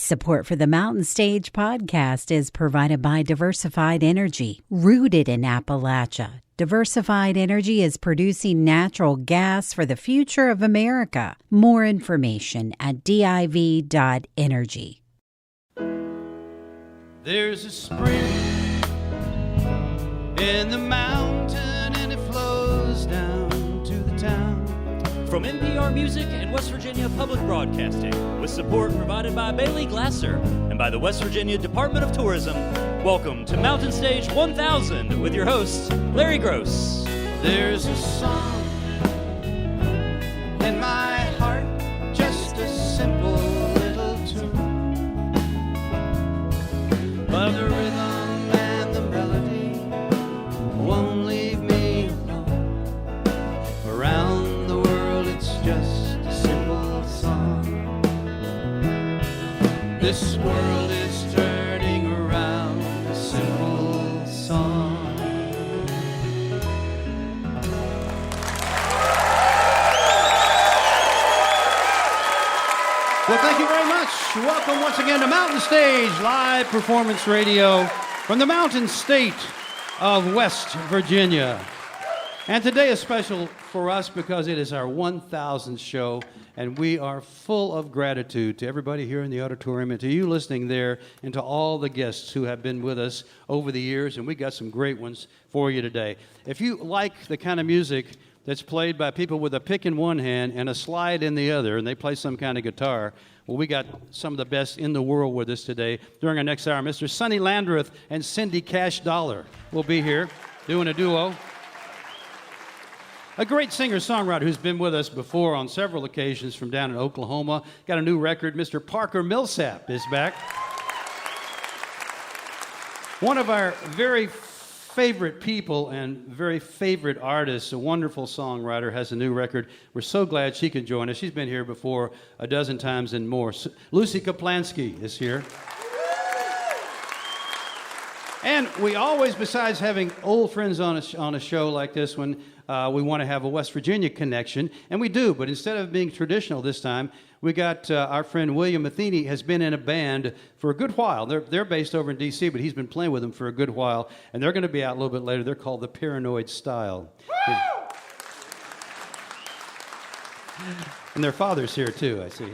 Support for the Mountain Stage podcast is provided by Diversified Energy, rooted in Appalachia. Diversified Energy is producing natural gas for the future of America. More information at div.energy. There's a spring in the mountain and it flows down to the town. From NPR Music and West Virginia Public Broadcasting, with support provided by Bailey Glasser and by the West Virginia Department of Tourism, welcome to Mountain Stage 1000 with your host, Larry Gross. There's a song in my heart, just a simple little tune, but the rhythm and the melody won't leave me alone. Around the world it's just a simple song. This world is turning around, a simple song. Well, thank you very much. Welcome once again to Mountain Stage, live performance radio from the Mountain State of West Virginia. And today is special for us because it is our 1000th show, and we are full of gratitude to everybody here in the auditorium and to you listening there and to all the guests who have been with us over the years, and we got some great ones for you today. If you like the kind of music that's played by people with a pick in one hand and a slide in the other, and they play some kind of guitar, well, we got some of the best in the world with us today. During our next hour, Mr. Sonny Landreth and Cindy Cashdollar will be here doing a duo. A great singer-songwriter who's been with us before on several occasions from down in Oklahoma. Got a new record. Mr. Parker Millsap is back. One of our very favorite people and very favorite artists, a wonderful songwriter, has a new record. We're so glad she can join us. She's been here before a dozen times and more. Lucy Kaplansky is here. And we always, besides having old friends on a show like this one, we want to have a West Virginia connection, and we do, but instead of being traditional this time, we got our friend William Matheny has been in a band for a good while. They're based over in D.C., but he's been playing with them for a good while, and they're going to be out a little bit later. They're called the Paranoid Style. And their father's here, too, I see.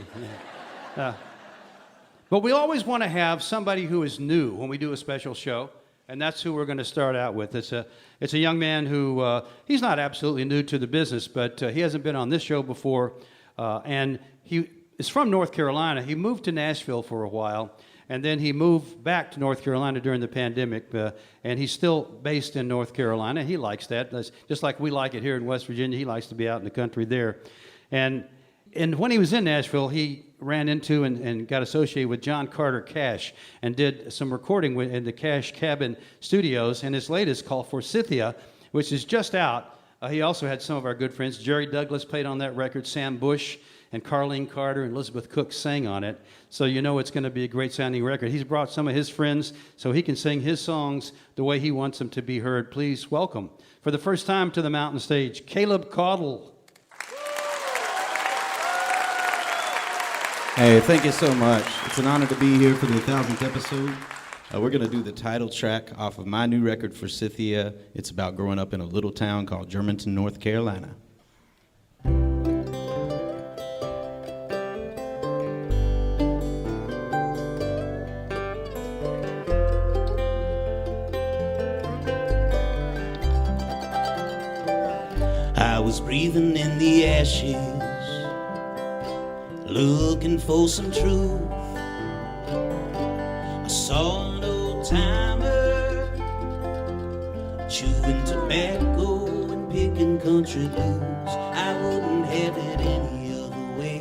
But we always want to have somebody who is new when we do a special show, and that's who we're going to start out with. It's a young man who, he's not absolutely new to the business, but he hasn't been on this show before, and he is from North Carolina. He moved to Nashville for a while, and then he moved back to North Carolina during the pandemic, and he's still based in North Carolina. He likes that. That's just like we like it here in West Virginia. He likes to be out in the country there. And when he was in Nashville, he ran into and got associated with John Carter Cash and did some recording in the Cash Cabin Studios, and his latest called Forsythia, which is just out. He also had some of our good friends. Jerry Douglas played on that record, Sam Bush and Carlene Carter and Elizabeth Cook sang on it, so you know it's going to be a great sounding record. He's brought some of his friends so he can sing his songs the way he wants them to be heard. Please welcome, for the first time to the Mountain Stage, Caleb Caudle. Hey, thank you so much. It's an honor to be here for the 1000th episode. We're going to do the title track off of my new record, Forsythia. It's about growing up in a little town called Germantown, North Carolina. I was breathing in the ashes, looking for some truth. I saw an old-timer chewing tobacco and picking country blues. I wouldn't have it any other way.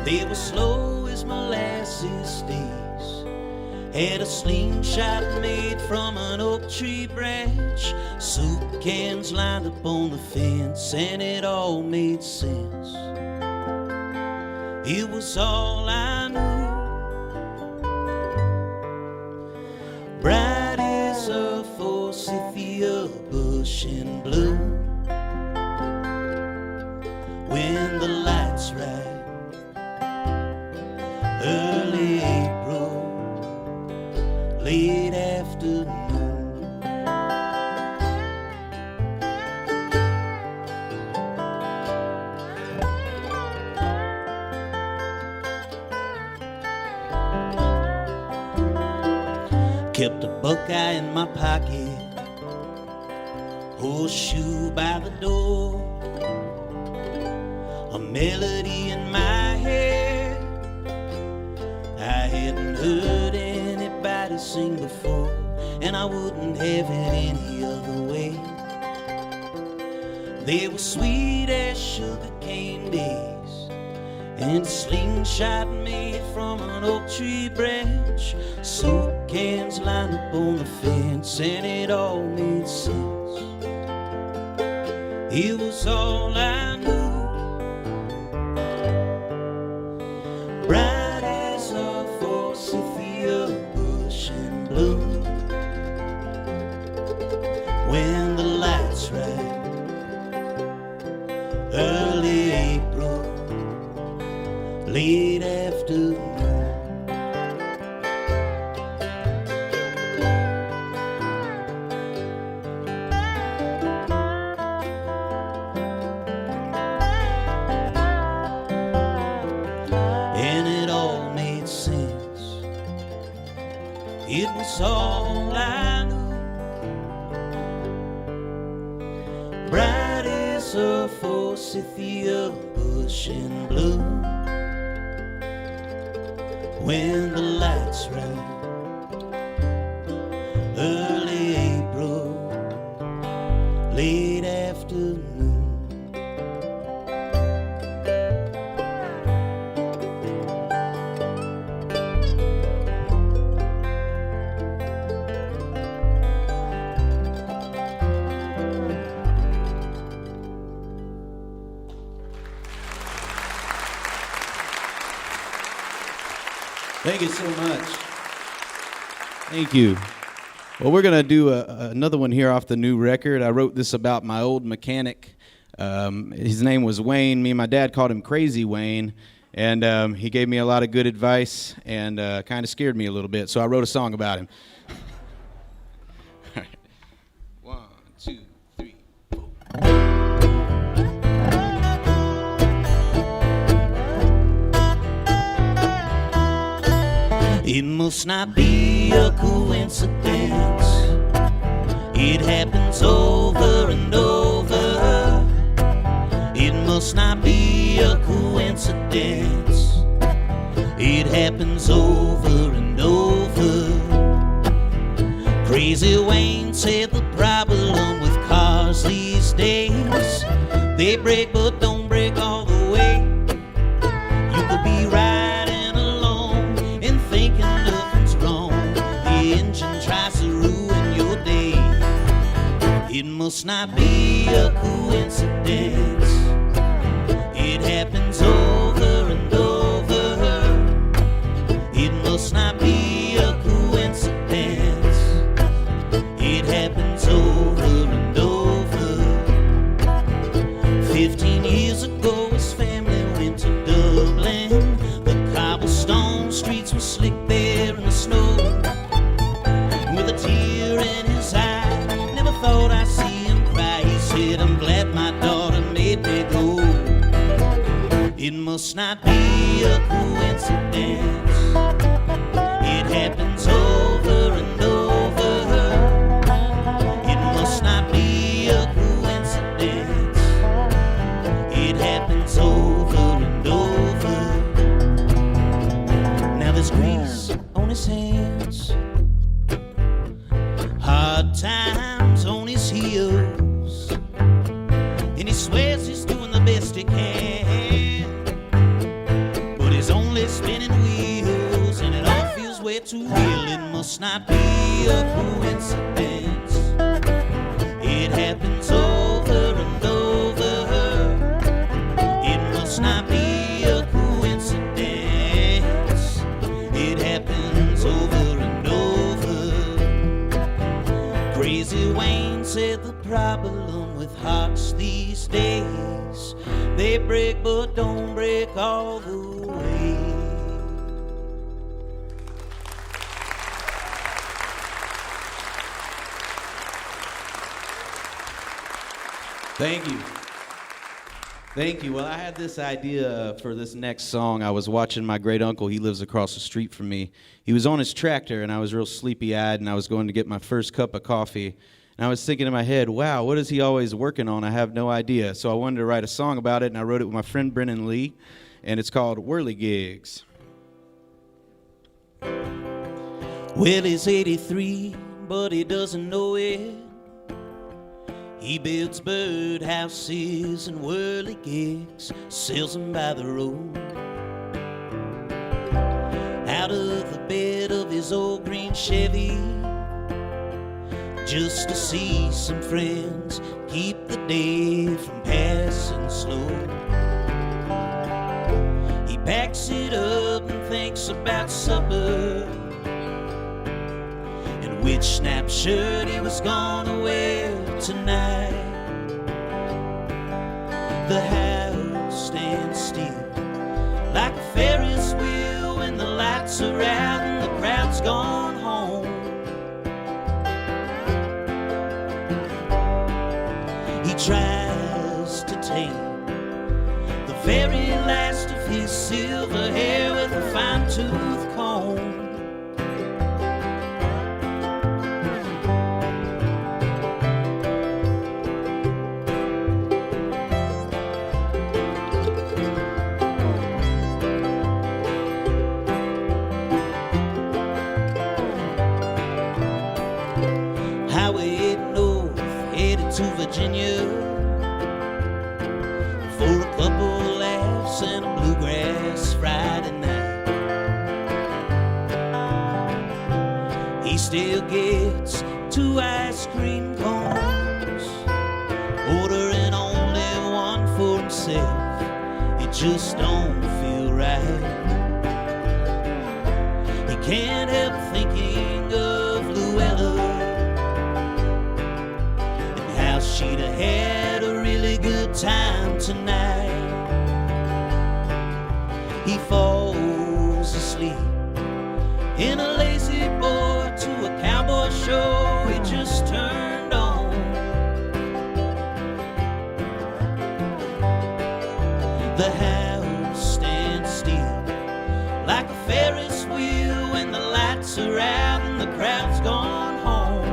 They were slow as molasses days. Had a slingshot made from an oak tree branch. Soup cans lined up on the fence, and it all made sense. It was all I knew. Bright as a forsythia bush in bloom. When the light's right, early April, late afternoon. Kept a buckeye in my pocket, horseshoe by the door, a melody in my head I hadn't heard anybody sing before, and I wouldn't have it any other way. They were sweet as sugar cane days, and a slingshot made from an oak tree branch, soup cans lined up on the fence, and it all made sense. It was all I knew. Bright as a forsythia bush in bloom. When the lights right, early April, late afternoon. And it all made sense. It was all I knew. Bright as a forsythia bush in bloom. When the lights right, early April, late afternoon. Thank you so much. Thank you. Well, we're going to do another one here off the new record. I wrote this about my old mechanic. His name was Wayne. Me and my dad called him Crazy Wayne. And he gave me a lot of good advice and kind of scared me a little bit. So I wrote a song about him. All right. 1, 2, 3, 4. It must not be a coincidence. It happens over and over. It must not be a coincidence. It happens over and over. Crazy Wayne said the problem with cars these days, they break but don't break all the way. You could be riding along and thinking nothing's wrong. The engine tries to ruin your day. It must not be a coincidence. It happens over and over. It must not be a coincidence. It happens over and over. 15 years ago his family went to Dublin. The cobblestone streets were slick there in the snow. With a tear in his eye, never thought I'd see him cry. He said, I'm glad my daughter made me go. It must not be a coincidence. It happens over and over. It must not be a coincidence. It happens over and over. Now there's grease on his hands, hard times on his heels, and he swears he's doing the best he can, but he's only spinning wheels, and it all feels way too real. It must not be a coincidence. It happens over and over. It must not be a coincidence. It happens over and over. Crazy Wayne said the problem with hearts these days, they break but don't break all the way. Thank you. Thank you. Well, I had this idea for this next song. I was watching my great uncle. He lives across the street from me. He was on his tractor, and I was real sleepy-eyed, and I was going to get my first cup of coffee. And I was thinking in my head, wow, what is he always working on? I have no idea. So I wanted to write a song about it, and I wrote it with my friend Brennan Lee, and it's called Whirligigs. Well, he's 83, but he doesn't know it. He builds birdhouses and whirligigs, sells them by the road. Out of the bed of his old green Chevy, just to see some friends, keep the day from passing slow. He packs it up and thinks about supper, and which snap shirt he was gonna wear tonight. The house stands still like a Ferris wheel when the lights are out and the crowd's gone home. He tries to tame the very last of his silver hair with a fine-tooth comb. To Virginia for a couple laughs and a bluegrass Friday night. He still gets 2 ice cream cones, ordering only one for himself. It just don't feel right. He can't help thinking of Luella. She'd have had a really good time tonight. He falls asleep in a lazy boy to a cowboy show he just turned on. The house stands still like a Ferris wheel when the lights are out and the crowd's gone home.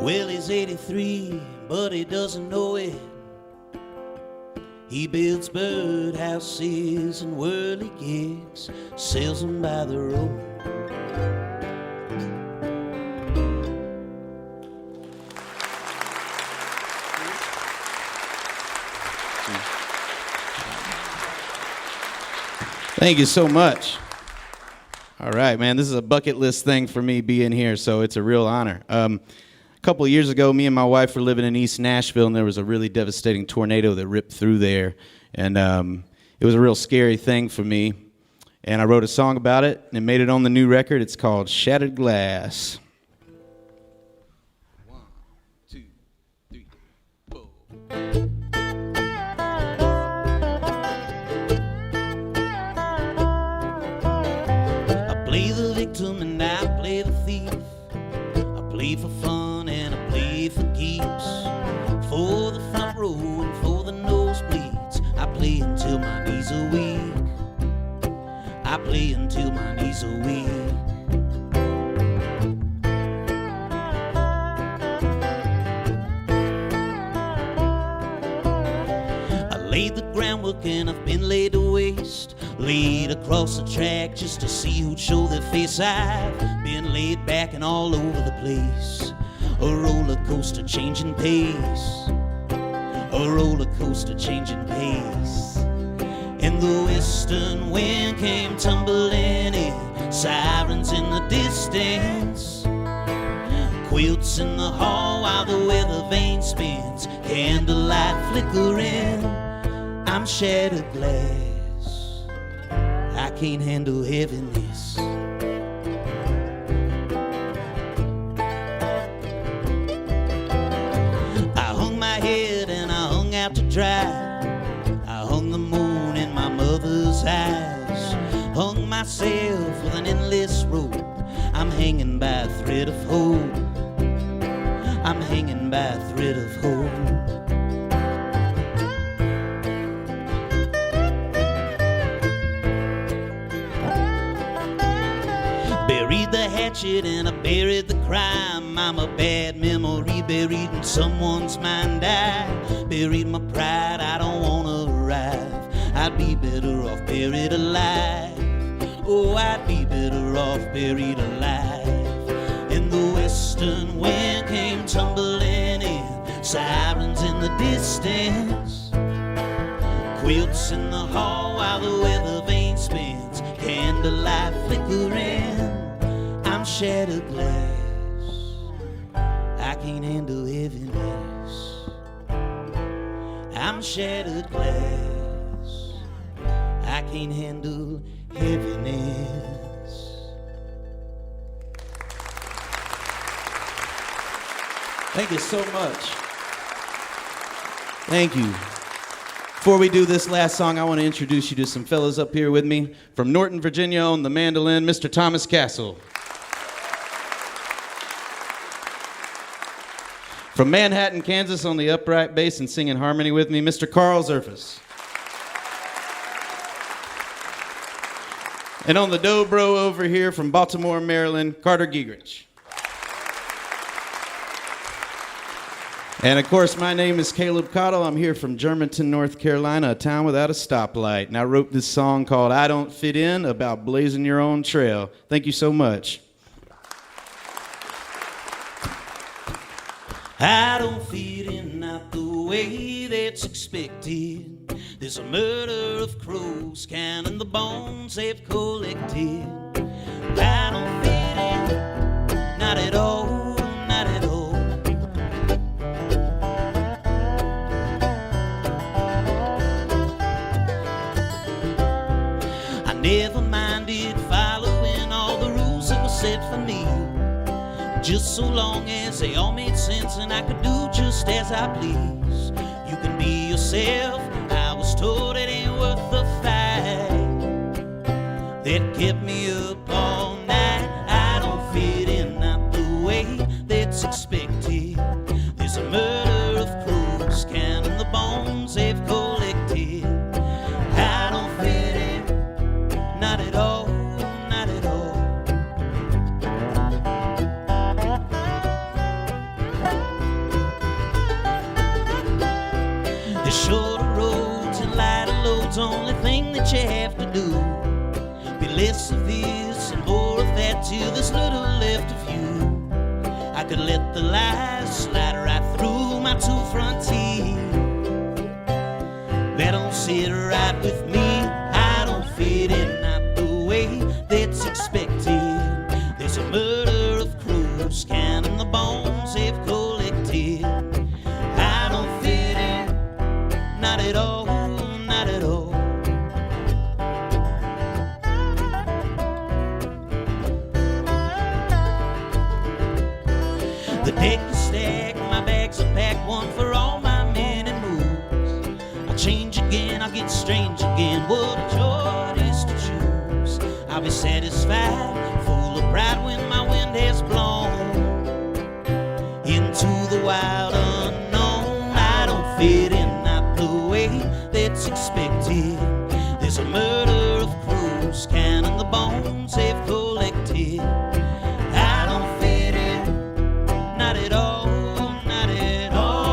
Well, he's 83, but he doesn't know it. He builds birdhouses and whirligigs, sells them by the road. Thank you so much. All right, man, this is a bucket list thing for me being here, so it's a real honor. A couple of years ago, me and my wife were living in East Nashville, and there was a really devastating tornado that ripped through there. And it was a real scary thing for me. And I wrote a song about it, and it made it on the new record. It's called Shattered Glass. 1, 2, 3, 4. I play the victim and I play the thief. I play for fun and I play for keeps. For the front row and for the nosebleeds, I play until my knees are weak. I play until my knees are weak. I laid the groundwork and I've been laid to waste. Laid across the track just to see who'd show their face. I've been laid back and all over the place. A roller coaster changing pace. A roller coaster changing pace. And the western wind came tumbling in. Sirens in the distance. Quilts in the hall while the weather vane spins. Candlelight flickering. I'm shattered glass. I can't handle heaviness. out to dry. I hung the moon in my mother's eyes, hung myself with an endless rope. I'm hanging by a thread of hope. I'm hanging by a thread of hope. Buried the hatchet and I buried the crime. I'm a bad memory buried in someone's mind. I buried my pride, I don't wanna arrive. I'd be better off buried alive. Oh, I'd be better off buried alive. And the western wind came tumbling in, sirens in the distance, quilts in the hall while the weather vane spins, candlelight flickering. I'm shattered glass, I can't handle heaviness. I'm shattered glass, I can't handle heaviness. Thank you so much. Thank you. Before we do this last song, I want to introduce you to some fellas up here with me. From Norton, Virginia on the mandolin, Mr. Thomas Castle. From Manhattan, Kansas on the upright bass and singing harmony with me, Mr. Carl Zerfus. And on the dobro over here from Baltimore, Maryland, Carter Giegrich. And of course, my name is Caleb Cottle. I'm here from Germantown, North Carolina, a town without a stoplight. And I wrote this song called I Don't Fit In, about blazing your own trail. Thank you so much. I don't fit in, not the way that's expected. There's a murder of crows, counting the bones they've collected. I don't fit in, not at all, not at all. I never minded following all the rules that were set for me, just so long as they all made sense and I could do just as I please. You can be yourself, I was told it ain't worth the fight. That kept me up all night. I don't fit in, not the way that's expected. There's a murder of crows, counting the bones they've collected. I don't fit in, not at all, not at all. The shorter roads and lighter loads, only thing that you have to do. Be less of this and more of that till there's little left of you. I could let the lies slide right through my two front teeth. That don't sit right with me. I don't fit in, not the way that's expected. There's a murder of crows, counting the bones they've collected. I don't fit in, not at all, not at all. The deck is stacked, my bags are packed, one for all my many moves. I'll change again, I'll get strange again, what a joy it is to choose. I'll be satisfied, full of pride when my wind has blown into the wild unknown. I don't fit in, not the way that's expected. There's a murder of crows, counting the bones they've collected. I don't fit in, not at all, not at all.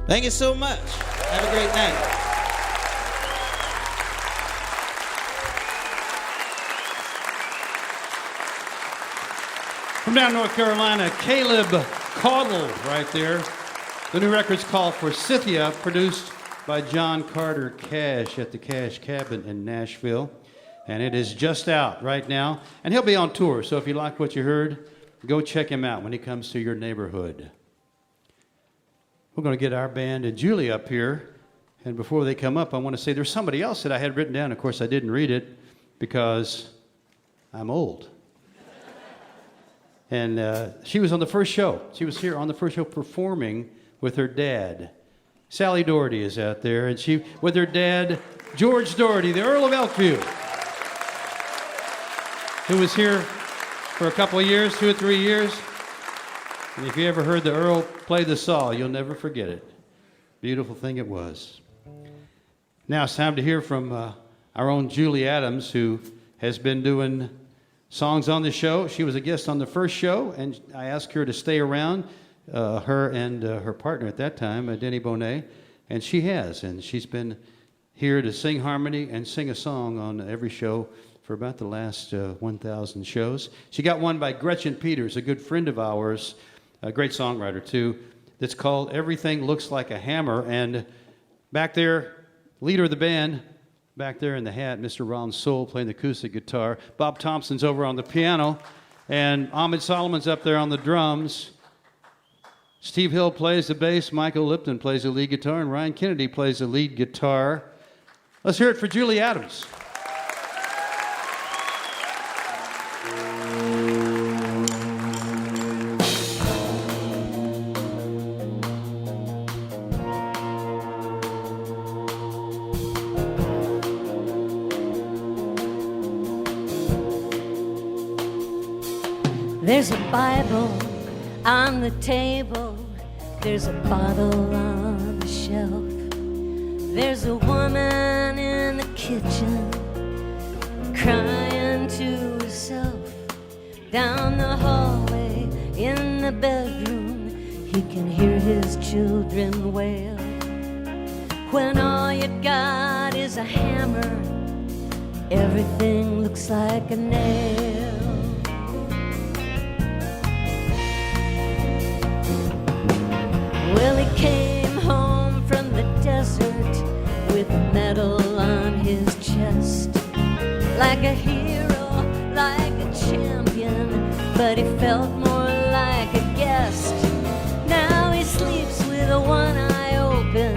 Thank you so much. Have a great night. From down North Carolina, Caleb Caudle right there. The new record's called Forsythia, produced by John Carter Cash at the Cash Cabin in Nashville. And it is just out right now. And he'll be on tour, so if you like what you heard, go check him out when he comes to your neighborhood. We're going to get our band and Julie up here. And before they come up, I want to say there's somebody else that I had written down. Of course, I didn't read it because I'm old. And she was on the first show. She was here on the first show performing with her dad. Sally Doherty is out there, and she, with her dad, George Doherty, the Earl of Elkview, who was here for a couple of years, 2 or 3 years. And if you ever heard the Earl play the saw, you'll never forget it. Beautiful thing it was. Now it's time to hear from our own Julie Adams, who has been doing songs on the show. She was a guest on the first show, and I asked her to stay around, her and her partner at that time, Denny Bonet, and she has. And she's been here to sing harmony and sing a song on every show for about the last 1,000 shows. She got one by Gretchen Peters, a good friend of ours, a great songwriter too, that's called Everything Looks Like a Hammer. And back there, leader of the band, back there in the hat, Mr. Ron Soul playing the acoustic guitar. Bob Thompson's over on the piano. And Ahmed Solomon's up there on the drums. Steve Hill plays the bass. Michael Lipton plays the lead guitar. And Ryan Kennedy plays the lead guitar. Let's hear it for Julie Adams. There's a Bible on the table, there's a bottle on the shelf, there's a woman in the kitchen crying to herself. Down the hallway in the bedroom, he can hear his children wail. When all you got is a hammer, everything looks like a nail. Well, he came home from the desert with a medal on his chest, like a hero, like a champion, but he felt more like a guest. Now he sleeps with one eye open,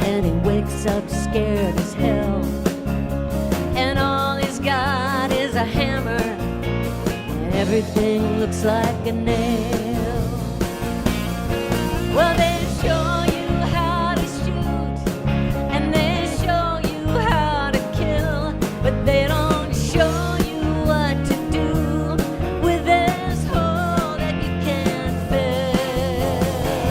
and he wakes up scared as hell. And all he's got is a hammer, and everything looks like a nail. Well, they show you how to shoot, and they show you how to kill, but they don't show you what to do with this hole that you can't fill.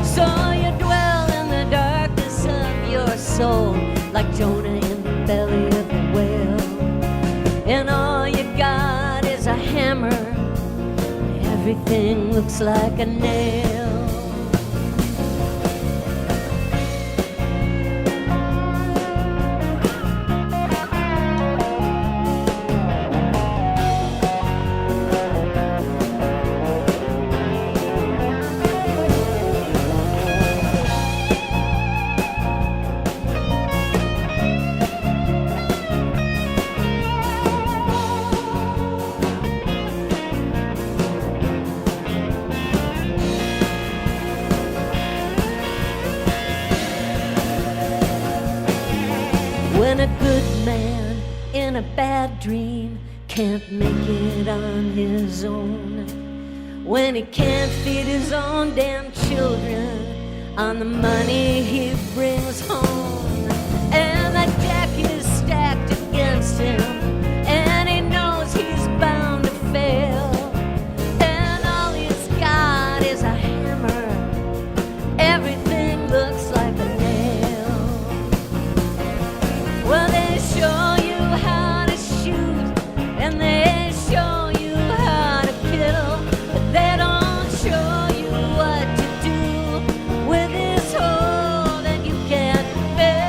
So you dwell in the darkness of your soul, like Jonah in the belly of the whale. And all you got is a hammer, everything looks like a nail. When a good man in a bad dream can't make it on his own, when he can't feed his own damn children on the money he brings home, and the deck is stacked against him, and he knows he's bound to fail, and all he's got is a hammer, everything looks like a nail. Well, they show you how to shoot, and they show you how to kill, but they don't show you what to do with this hole that you can't fill.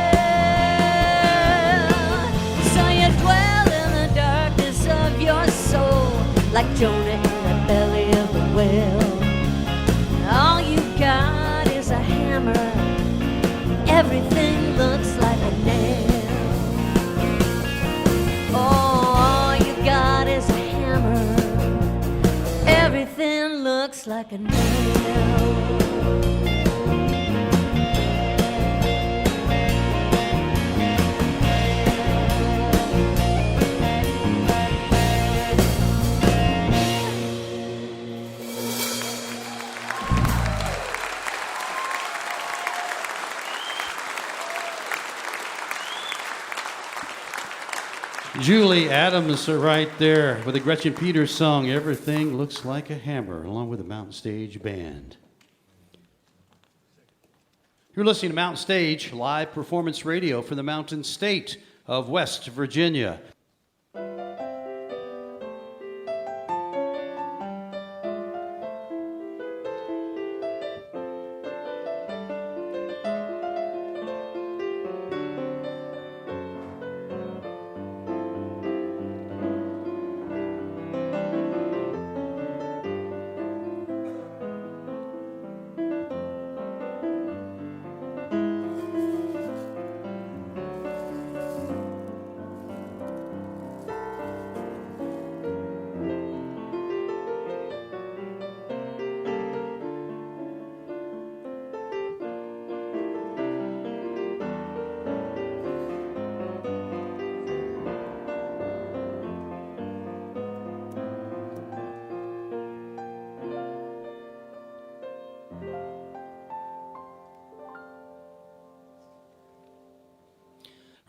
So you dwell in the darkness of your soul, like Jonah in the belly of the whale. All you got is a hammer, everything looks like a nail. looks like a nail. Julie Adams right there with the Gretchen Peters song, Everything Looks Like a Hammer, along with the Mountain Stage Band. You're listening to Mountain Stage, live performance radio from the Mountain State of West Virginia.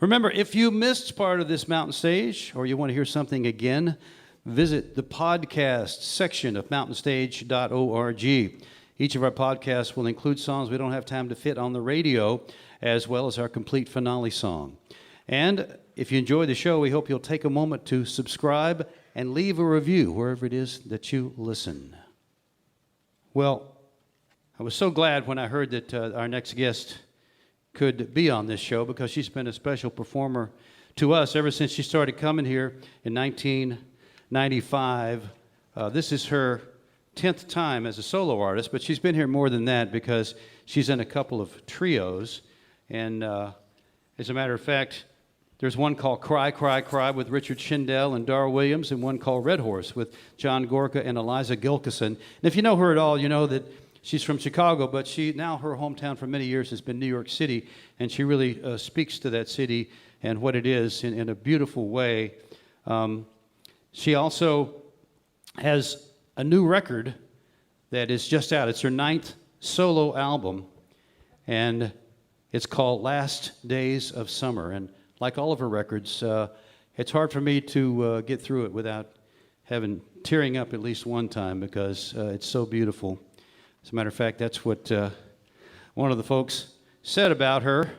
Remember, if you missed part of this Mountain Stage or you want to hear something again, visit the podcast section of mountainstage.org. Each of our podcasts will include songs we don't have time to fit on the radio, as well as our complete finale song. And if you enjoy the show, we hope you'll take a moment to subscribe and leave a review wherever it is that you listen. Well, I was so glad when I heard that our next guest could be on this show, because she's been a special performer to us ever since she started coming here in 1995. This is her 10th time as a solo artist, but she's been here more than that because she's in a couple of trios. And as a matter of fact, there's one called Cry, Cry, Cry with Richard Schindel and Dar Williams, and one called Red Horse with John Gorka and Eliza Gilkison. And if you know her at all, you know that she's from Chicago, but her hometown for many years has been New York City, and she really speaks to that city and what it is in a beautiful way. She also has a new record that is just out. It's her 9th solo album, and it's called Last Days of Summer. And like all of her records, it's hard for me to get through it without tearing up at least one time, because it's so beautiful. As a matter of fact, that's what one of the folks said about her.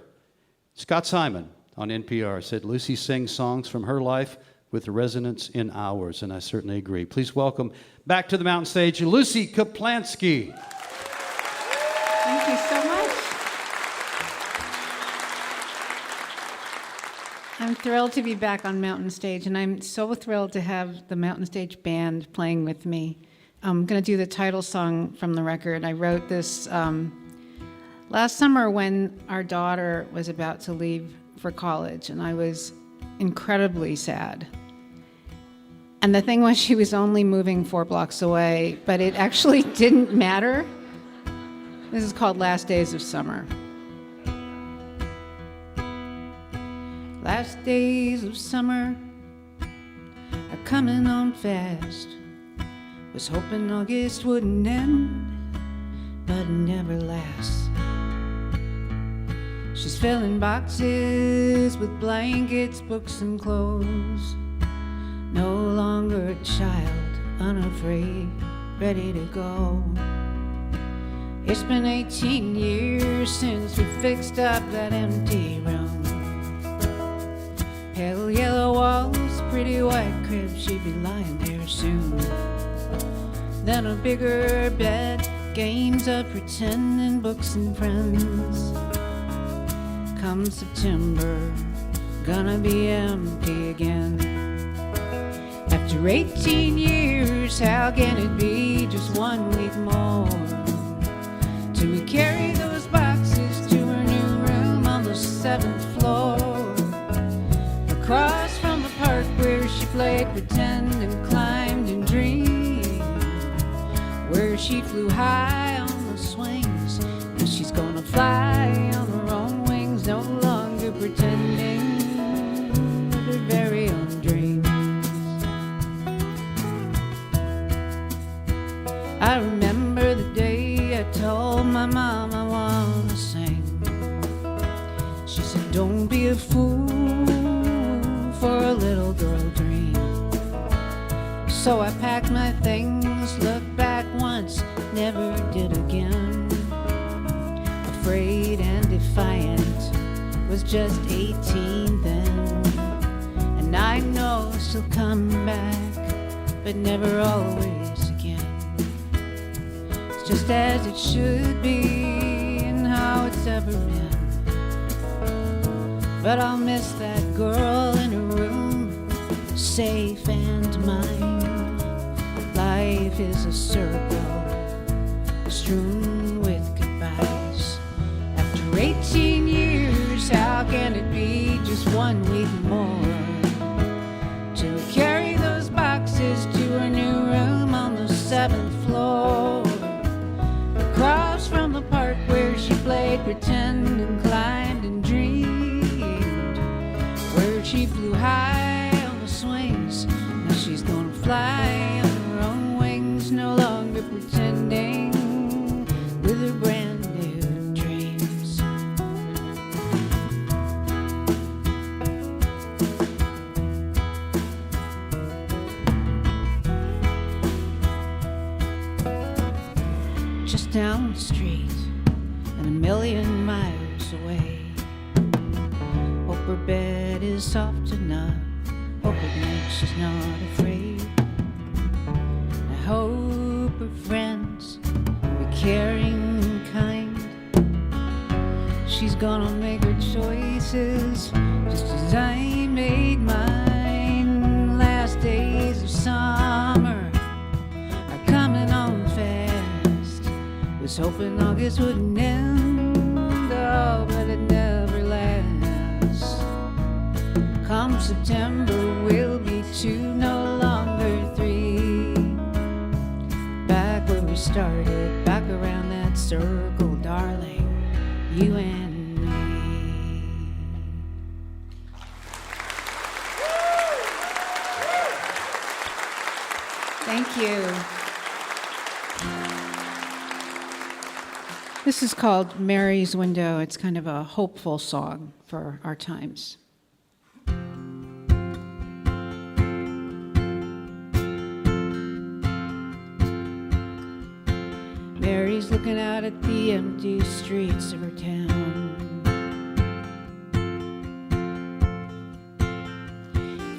Scott Simon on NPR said, Lucy sings songs from her life with resonance in ours, and I certainly agree. Please welcome back to the Mountain Stage, Lucy Kaplansky. Thank you so much. I'm thrilled to be back on Mountain Stage, and I'm so thrilled to have the Mountain Stage Band playing with me. I'm going to do the title song from the record. I wrote this last summer when our daughter was about to leave for college, and I was incredibly sad. And the thing was, she was only moving 4 blocks away, but it actually didn't matter. This is called Last Days of Summer. Last days of summer are coming on fast. Was hoping August wouldn't end, but it never lasts. She's filling boxes with blankets, books, and clothes. No longer a child, unafraid, ready to go. It's been 18 years since we fixed up that empty room. Pale yellow walls, pretty white crib, she'd be lying there soon. Then a bigger bed, games of pretending, books and friends. Come September, gonna be empty again. After 18 years, how can it be just 1 week more till we carry those boxes to her new room on the 7th floor, across from the park where she played pretend and climbed and dreamed, where she she flew high on the swings. Now she's gonna fly on her own wings, no longer pretending with her very own dreams. I remember the day I told my mom I wanna sing. She said, don't be a fool for a little girl dream. So I packed my things, looked back once, never did again. Afraid and defiant, was just 18 then. And I know she'll come back, but never always again. It's just as it should be and how it's ever been. But I'll miss that girl in her room, safe and mine. Life is a circle strewn with goodbyes. After 18 years, how can it be just 1 week more till we carry those boxes to her new room on the 7th floor, across from the park where she played pretend and climbed and dreamed, where she flew high on the swings. Now she's gonna fly on her own wings, no longer pretending with her brand new dreams. Just down the street and a million miles away. Hope her bed is soft enough. Hope at night she's not afraid. I hope her friends are caring and kind. She's gonna make her choices just as I made mine. Last days of summer are coming on fast. Was hoping August wouldn't end, oh, but it never lasts. Come September, we'll be 2, no longer 3. Back where we started, back around that circle, darling, you and me. Thank you. This is called Mary's Window. It's kind of a hopeful song for our times. Mary's looking out at the empty streets of her town.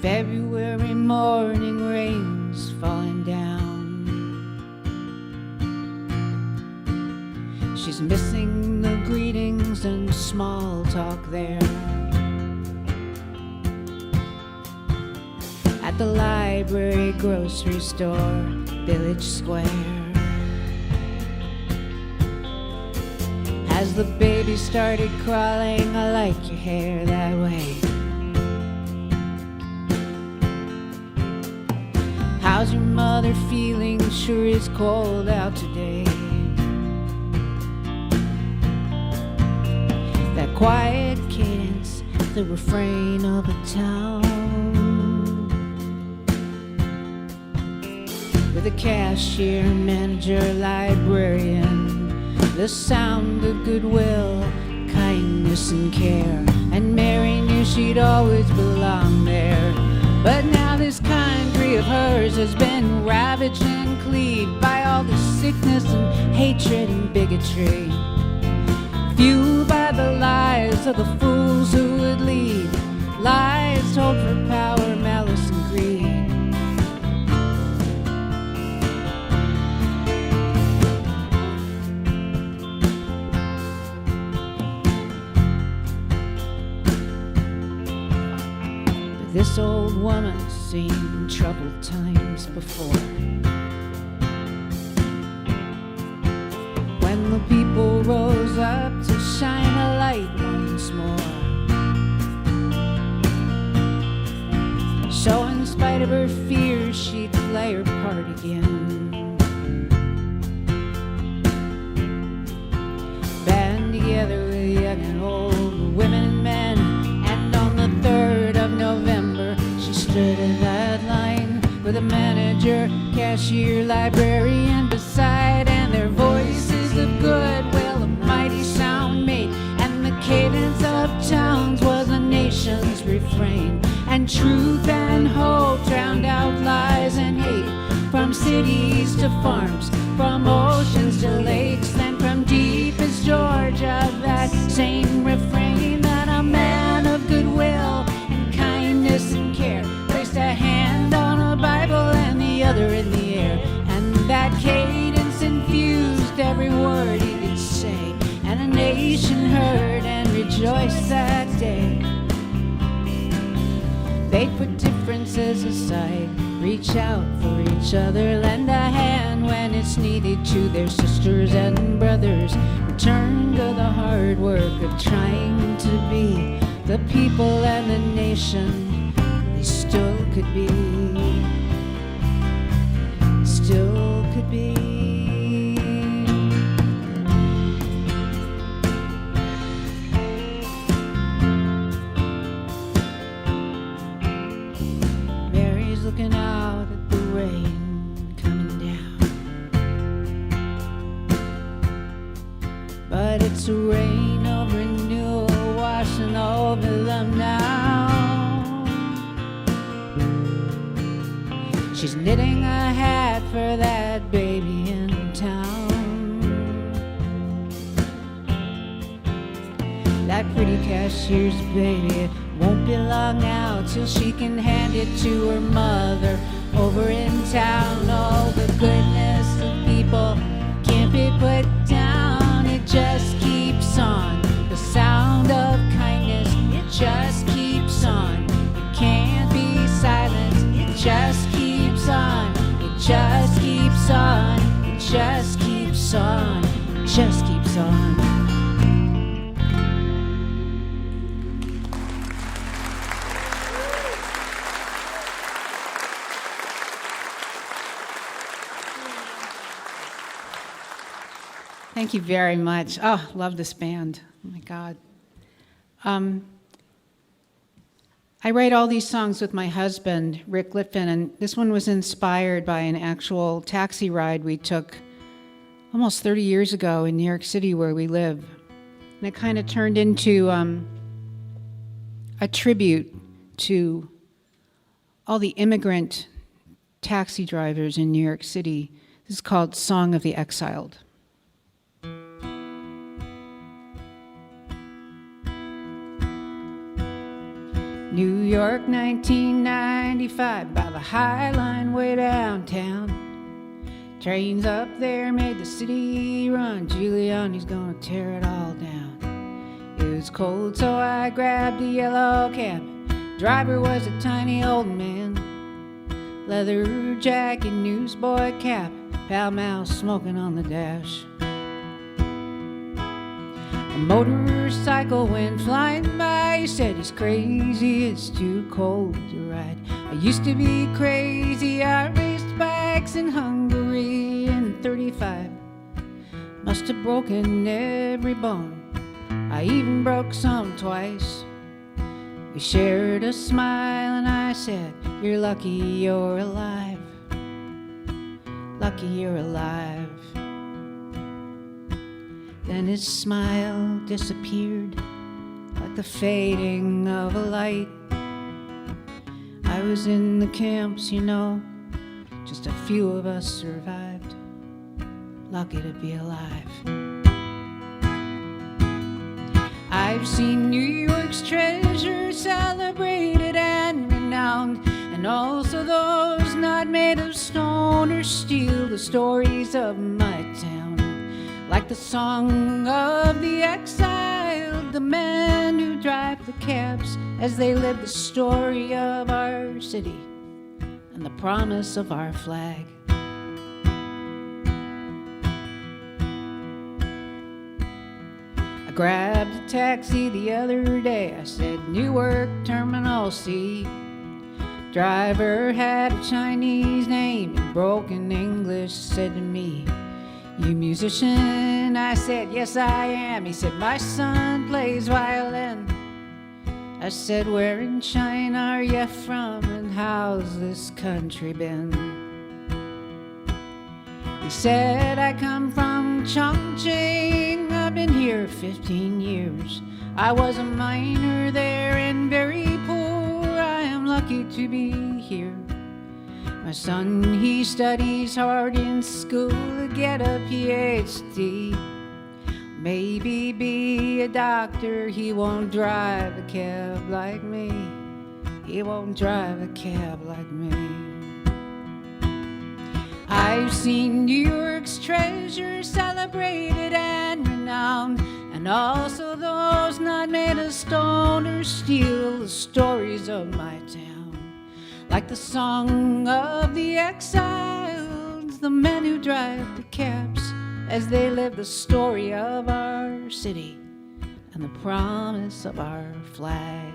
February morning rains falling down. She's missing the greetings and small talk there. At the library, grocery store, village square. As the baby started crawling, I like your hair that way. How's your mother feeling? Sure is cold out today. That quiet cadence, the refrain of a town, with a cashier, manager, librarian, the sound of goodwill, kindness and care. And Mary knew she'd always belong there. But now this country of hers has been ravaged and cleaved by all the sickness and hatred and bigotry, fueled by the lies of the fools who would lead, lies told for power, malice and greed. But this old woman's seen troubled times before. When the people rose up to shine a light once more. So in spite of her fears, she'd play her part again. stood in that line with a manager, cashier, librarian beside, and their voices of goodwill a mighty sound made, and the cadence of towns was a nation's refrain, and truth and hope drowned out lies and hate, from cities to farms, from oceans to lakes, then from deepest Georgia that same refrain, that a man of goodwill and kindness and care placed a hand on a Bible and the other in the air, and that cadence infused every word he did say, and a nation heard and rejoiced that day. They put differences aside, reach out for each other, lend a hand when it's needed to their sisters and brothers, return to the hard work of trying to be the people and the nation they still could be, still could be. Looking out at the rain coming down, but it's a rain of renewal washing over them now. She's knitting a hat for that baby in town, that pretty cashier's baby. Won't be long now till she can hand it to her mother over in town. All the goodness of people can't be put down. It just keeps on. The sound of kindness, it just keeps on. It can't be silent. It just keeps on. It just keeps on. It just keeps on. It just keeps on. Thank you very much. Oh, love this band. Oh my God. I write all these songs with my husband, Rick Litvin, and this one was inspired by an actual taxi ride we took almost 30 years ago in New York City where we live. And it kind of turned into a tribute to all the immigrant taxi drivers in New York City. This is called Song of the Exiled. New York, 1995, by the High Line way downtown. Trains up there made the city run. Giuliani's gonna tear it all down. It was cold, so I grabbed a yellow cab. Driver was a tiny old man. Leather jacket, newsboy cap, Pall Mall smoking on the dash. A motorcycle went flying by. He said he's crazy, it's too cold to ride. I used to be crazy, I raced bikes in Hungary in 35. Must have broken every bone, I even broke some twice. We shared a smile and I said, you're lucky you're alive. Lucky you're alive. Then his smile disappeared like the fading of a light. I was in the camps, you know, just a few of us survived. Lucky to be alive. I've seen New York's treasure celebrated and renowned, and also those not made of stone or steel, the stories of my town. Like the song of the exiled, the men who drive the cabs as they live the story of our city and the promise of our flag. I grabbed a taxi the other day. I said, Newark, Terminal C. Driver had a Chinese name in broken English, said to me, you musician? I said, yes I am. He said, my son plays violin. I said, where in China are you from and how's this country been? He said, I come from Chongqing, I've been here 15 years. I was a miner there and very poor, I am lucky to be here. My son, he studies hard in school to get a PhD. Maybe be a doctor, he won't drive a cab like me. He won't drive a cab like me. I've seen New York's treasure celebrated and renowned, and also those not made of stone or steel, the stories of my town. Like the song of the exiles, the men who drive the cabs, as they live the story of our city and the promise of our flag.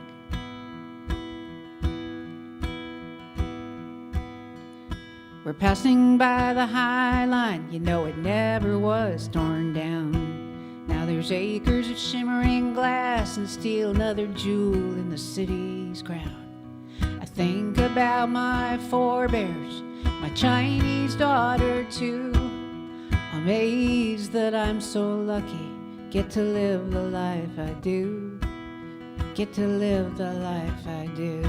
We're passing by the High Line, you know it never was torn down. Now there's acres of shimmering glass and steel, another jewel in the city's crown. I think about my forebears, my Chinese daughter too. Amazed that I'm so lucky, get to live the life I do, get to live the life I do.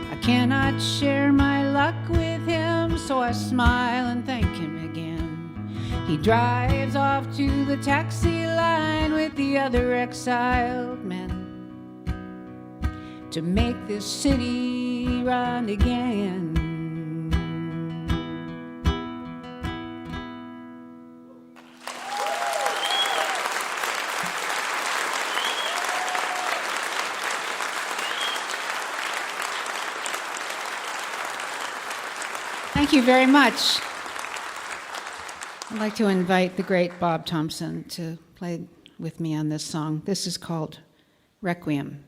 I cannot share my luck with him, so I smile and thank him again. He drives off to the taxi line with the other exiled men to make this city run again. Thank you very much. I'd like to invite the great Bob Thompson to play with me on this song. This is called Requiem.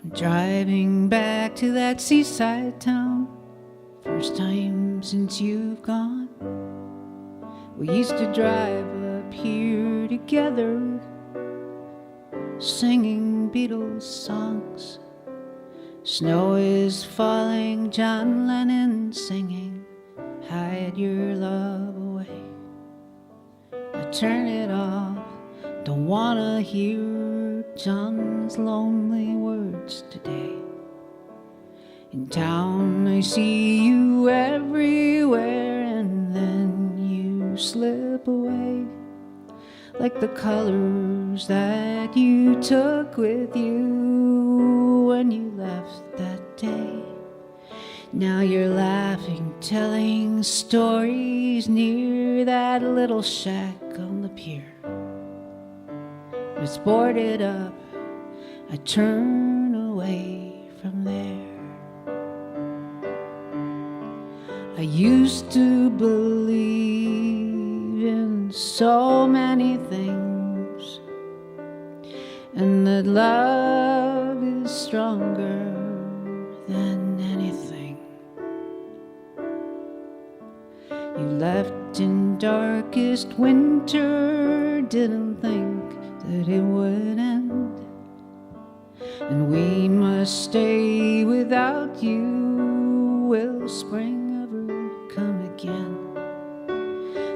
I'm driving back to that seaside town, first time since you've gone. We used to drive up here together, singing Beatles songs. Snow is falling, John Lennon singing, hide your love away. I turn it off, don't wanna hear John's lonely words today. In town I see you everywhere, and then you slip away, like the colors that you took with you when you left that day. Now you're laughing, telling stories near that little shack on the pier. It's boarded up, I turn away from there. I used to believe in so many things, and that love is stronger than anything. You left in darkest winter, didn't think that it would end, and we must stay without you. Will spring come again?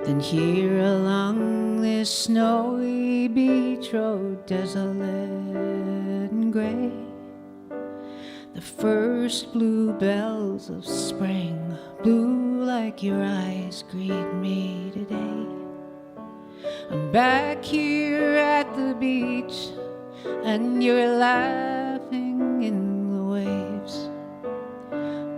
Then here along this snowy beach road, desolate and gray, the first blue bells of spring blew like your eyes greet me today. I'm back here at the beach, and you're laughing in the waves.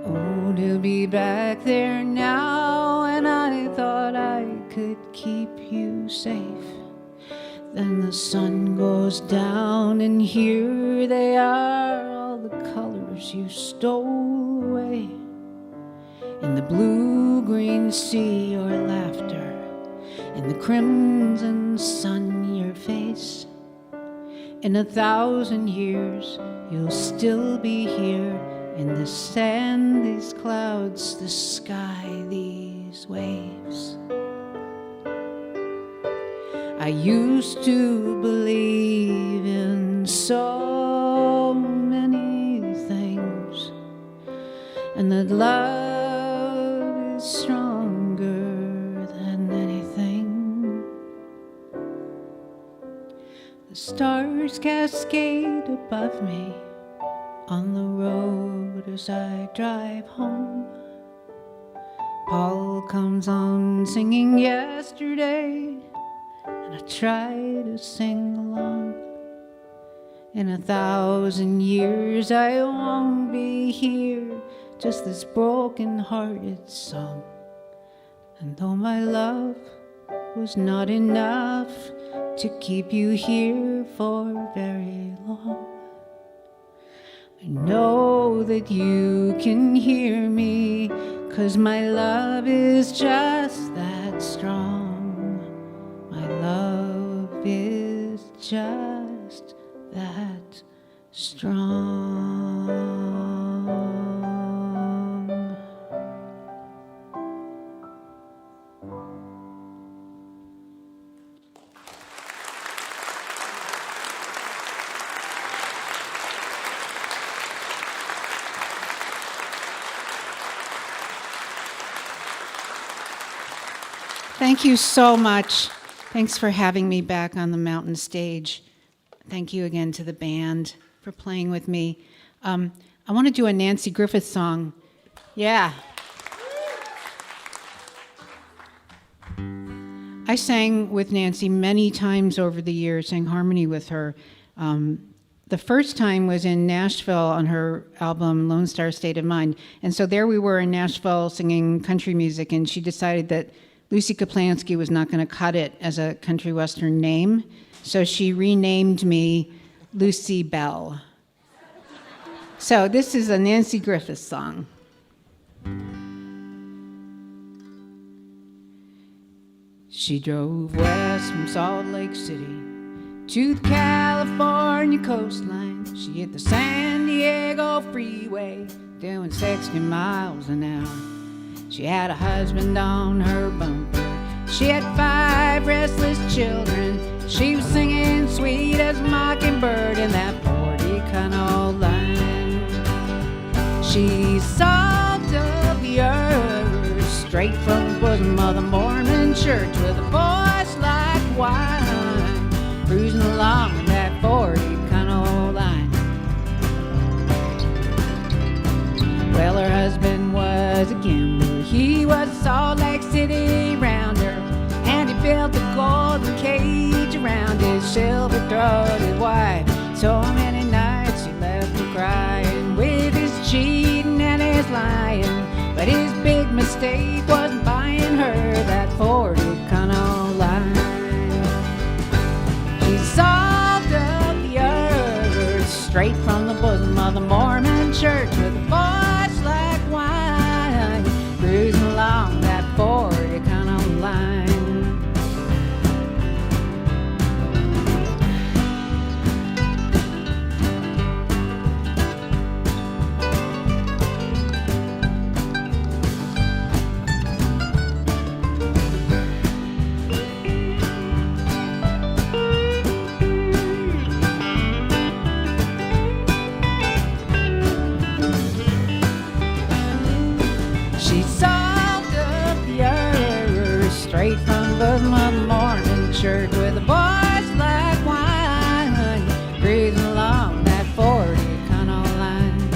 Oh, to be back there now, and I thought I could keep you safe. Then the sun goes down, and here they are, all the colors you stole away. In the blue-green sea, your laughter, in the crimson sun, your face. In 1,000 years, you'll still be here in the sand, these clouds, the sky, these waves. I used to believe in so many things, and that love is stronger than anything. The stars cascade above me on the road as I drive home. Paul comes on singing Yesterday, and I try to sing along. In 1,000 years I won't be here, just this broken-hearted song. And though my love was not enough to keep you here for very long, I know that you can hear me, 'cause my love is just that strong. My love is just that strong. Thank you so much. Thanks for having me back on the mountain stage. Thank you again to the band for playing with me. I want to do a Nancy Griffith song. Yeah. I sang with Nancy many times over the years, sang harmony with her. The first time was in Nashville on her album Lone Star State of Mind. And so there we were in Nashville singing country music, and she decided that Lucy Kaplansky was not going to cut it as a country western name, so she renamed me Lucy Bell. So this is a Nancy Griffith song. She drove west from Salt Lake City to the California coastline. She hit the San Diego freeway doing 60 miles an hour. She had a husband on her bumper. She had 5 restless children. She was singing sweet as a mockingbird in that 40 Cano line. She salted up the earth straight from the bosom of the Mormon church with a voice like wine, cruising along in that 40 Cano line. Well, her husband was a gambler. He was a Salt Lake City rounder, and he built a golden cage around his silver-throated wife. So many nights he left her crying with his cheating and his lying. But his big mistake wasn't buying her that 40 Cano line. She salted up the earth straight from the bosom of the Mormon church with a voice like wine, cruising along that 40 Cano line. She salted up the earth straight from the bosom of the Mormon church with a voice like wine, cruising along that 40 Cano line.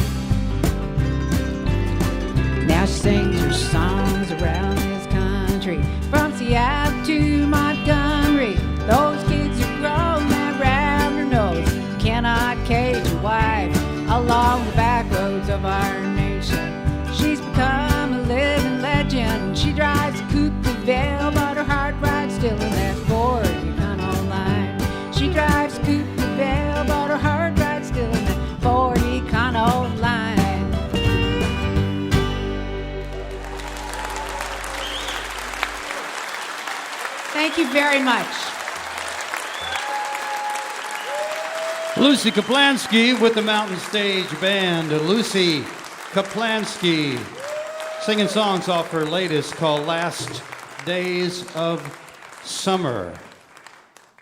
Now she sings her songs around this country, from Seattle to Montgomery. Those kids are grown that round her nose cannot cage a wife along the back roads of our nation. She's become a living legend. She drives a coupe de Ville, but her heart rides still in that 40 Cano line. She drives a coupe de Ville, but her heart rides still in that 40 Cano line. Thank you very much. Lucy Kaplansky with the Mountain Stage Band. Lucy Kaplansky singing songs off her latest called Last Days of Summer.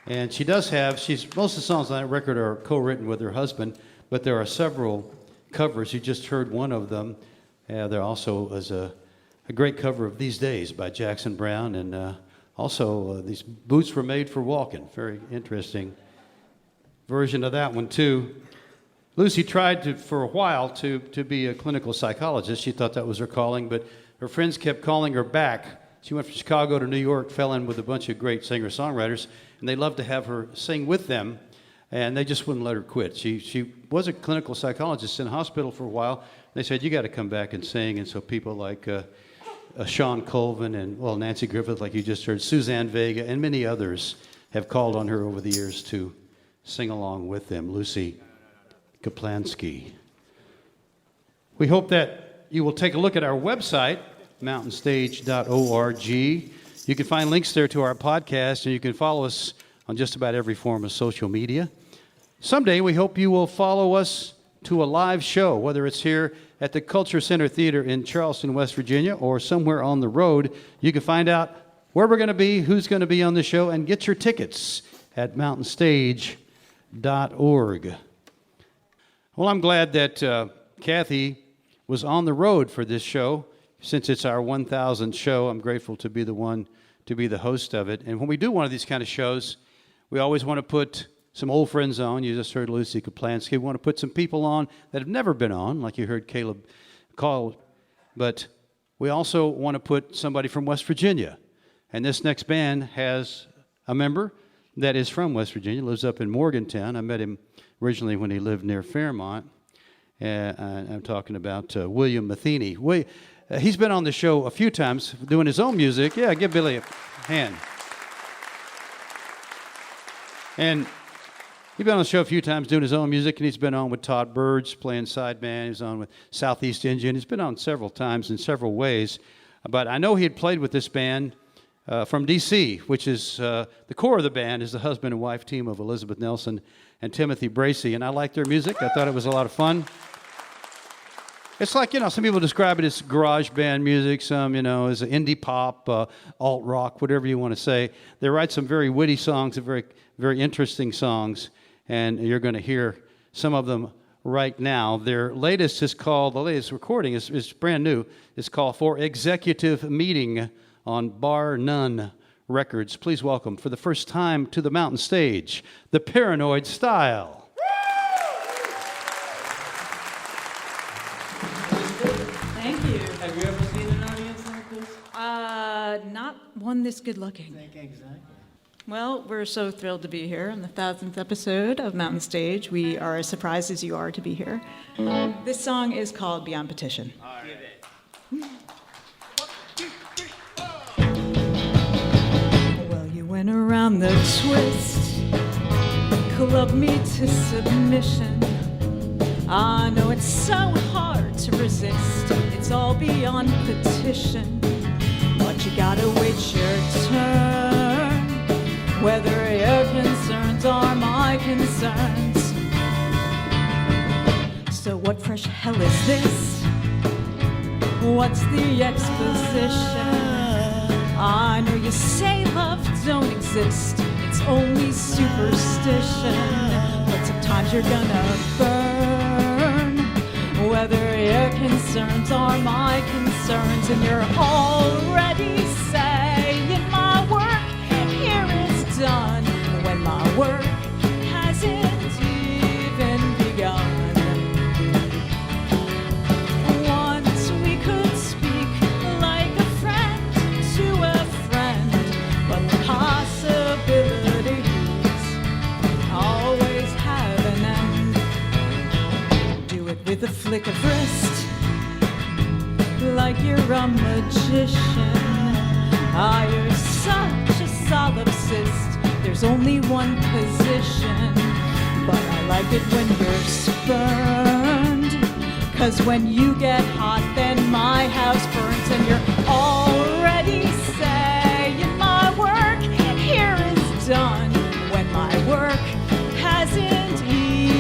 And she does have, most of the songs on that record are co-written with her husband, but there are several covers. You just heard one of them. There also was a great cover of These Days by Jackson Browne, and also These Boots Were Made for Walking. Very interesting version of that one, too. Lucy tried for a while to be a clinical psychologist. She thought that was her calling, but her friends kept calling her back. She went from Chicago to New York, fell in with a bunch of great singer-songwriters, and they loved to have her sing with them, and they just wouldn't let her quit. She was a clinical psychologist in a hospital for a while. They said, you got to come back and sing, and so people like Sean Colvin and, well, Nancy Griffith, like you just heard, Suzanne Vega, and many others have called on her over the years to sing along with them. Lucy Kaplansky. We hope that you will take a look at our website, mountainstage.org. You can find links there to our podcast, and you can follow us on just about every form of social media. Someday, we hope you will follow us to a live show, whether it's here at the Culture Center Theater in Charleston, West Virginia, or somewhere on the road. You can find out where we're going to be, who's going to be on the show, and get your tickets at mountainstage.org. Well, I'm glad that Kathy was on the road for this show. Since it's our 1,000th show, I'm grateful to be the one to be the host of it. And when we do one of these kind of shows, we always want to put some old friends on. You just heard Lucy Kaplansky. We want to put some people on that have never been on, like you heard Caleb call. But we also want to put somebody from West Virginia. And this next band has a member that is from West Virginia, lives up in Morgantown. I met him originally when he lived near Fairmont. I'm talking about William Matheny. He's been on the show a few times doing his own music. Yeah, give Billy a hand. And he's been on the show a few times doing his own music, and he's been on with Todd Birds playing sideband. He was on with Southeast Indian. He's been on several times in several ways. But I know he had played with this band from D.C., which is the core of the band is the husband and wife team of Elizabeth Nelson and Timothy Bracey. And I like their music. I thought it was a lot of fun. It's like, some people describe it as garage band music, some, as indie pop, alt rock, whatever you want to say. They write some very witty songs, very, very interesting songs, and you're going to hear some of them right now. Their latest is called, the latest recording is brand new. It's called For Executive Meeting on Bar None Records. Please welcome, for the first time to the Mountain Stage, the Paranoid Style. Have you ever seen an audience like this? Not one this good looking. Exactly. Well, we're so thrilled to be here on the 1,000th episode of Mountain Stage. We are as surprised as you are to be here. This song is called Beyond Petition. All right. Well, you went around the twist, clubbed me to submission. I know it's so hard to resist. It's all beyond petition. But you gotta wait your turn, whether your concerns are my concerns. So what fresh hell is this? What's the exposition? I know you say love don't exist. It's only superstition. But sometimes you're gonna burn, whether your concerns are my concerns. And you're already saying my work here is done, when my work hasn't even begun. Once we could speak like a friend to a friend, but the possibilities always have an end. Do it with a flick of wrist, like you're a magician. Ah, you're such a solipsist. There's only one position, but I like it when you're spurned. 'Cause when you get hot, then my house burns. And you're already saying my work here is done, when my work hasn't even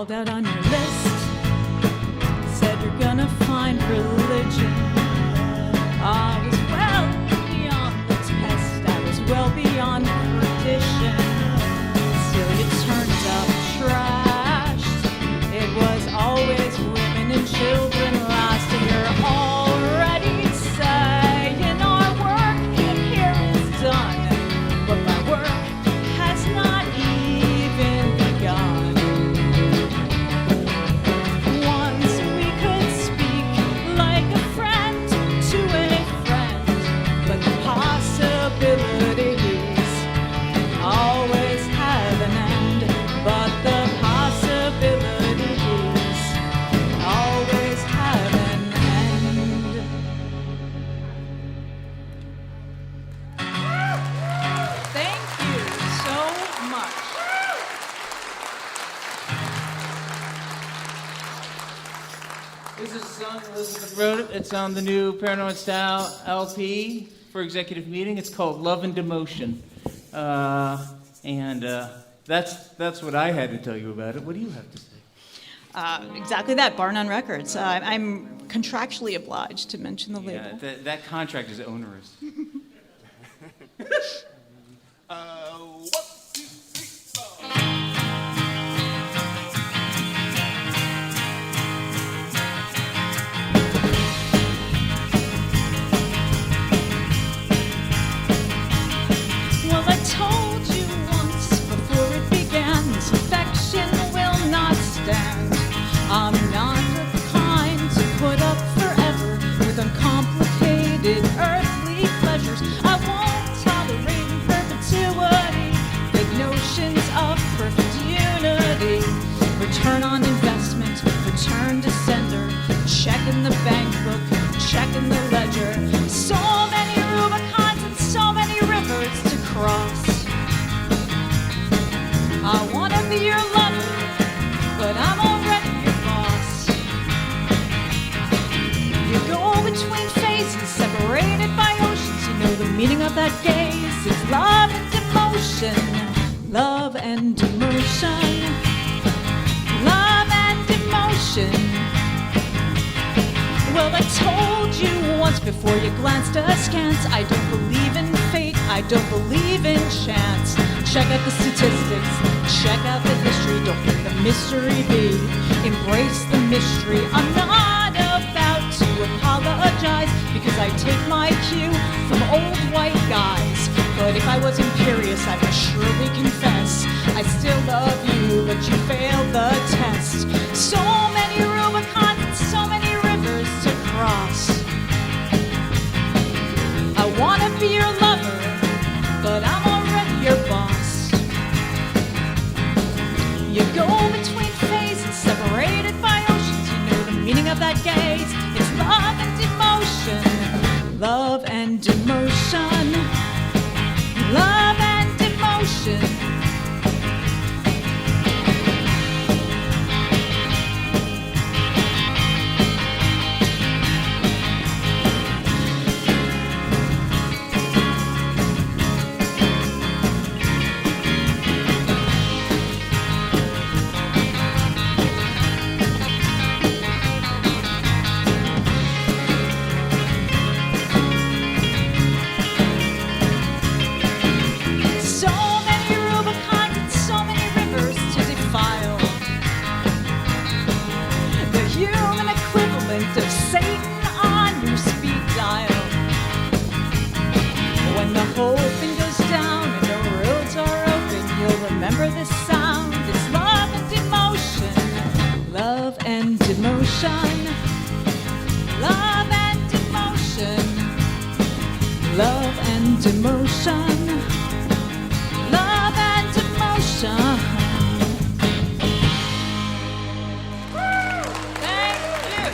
called out on your list. Said you're gonna find religion. I was well beyond the test. I was well beyond perdition. Still, you turned up trashed. It was always women and children last, and you're already saying our work in here is done, but my work has not even begun. Once we could speak like a friend to a friend, but the possibilities always have an end. But the possibilities always have an end. Thank you so much. This is a song Elizabeth wrote. It's on the new Paranoid Style LP for Executive Meeting. It's called Love and Demotion. That's what I had to tell you about it. What do you have to say? Exactly that, Bar None Records. I'm contractually obliged to mention the label. Yeah, that contract is onerous. Well, I told you once before it began, this affection will not stand. I'm not the kind to put up forever with uncomplicated earthly pleasures. I won't tolerate in perpetuity fake notions of perfect unity. Return on investment, return to sender, checking the bank book, checking the ledger. So many Rubicons and so many rivers to cross. I want to be your lover, but I'm already your boss. You go between phases, separated by oceans. You know the meaning of that gaze is love and emotion. Love and emotion. Love and emotion. Well, I told you once before you glanced askance, I don't believe in fate, I don't believe in chance. Check out the statistics, check out the history, don't let the mystery be. Embrace the mystery. I'm not about to apologize because I take my cue from old white guys. But if I was imperious, I must surely confess I still love you, but you failed the test. So many Rubicons and so many rivers to cross. I wanna be your lover, but I'm already your boss. You go between phases, separated by oceans. You know the meaning of that gaze. It's love and emotion. Love and emotion. Love and emotion. Remember this sound, it's love and emotion. Love and emotion. Love and emotion. Love and emotion. Love and emotion. Thank you.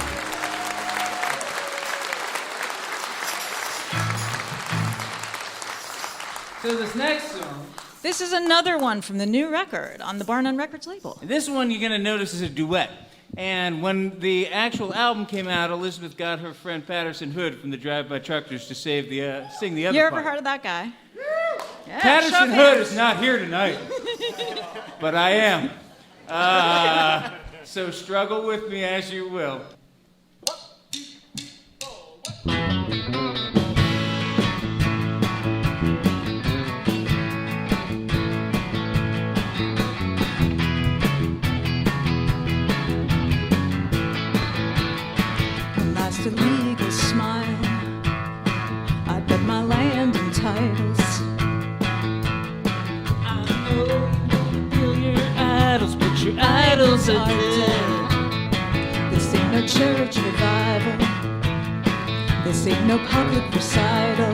So this next song, This is another one from the new record on the Bar None Records label. this one you're going to notice is a duet. And when the actual album came out, Elizabeth got her friend Patterson Hood from the Drive-By Truckers to sing the other You ever part. heard of that guy? Yeah, Patterson show Hood hands. is not here tonight, but I am. So struggle with me as you will. A legal smile. I bet my land and titles. I know you wanna build your idols, but your idols are dead. This ain't no church revival. This ain't no public recital.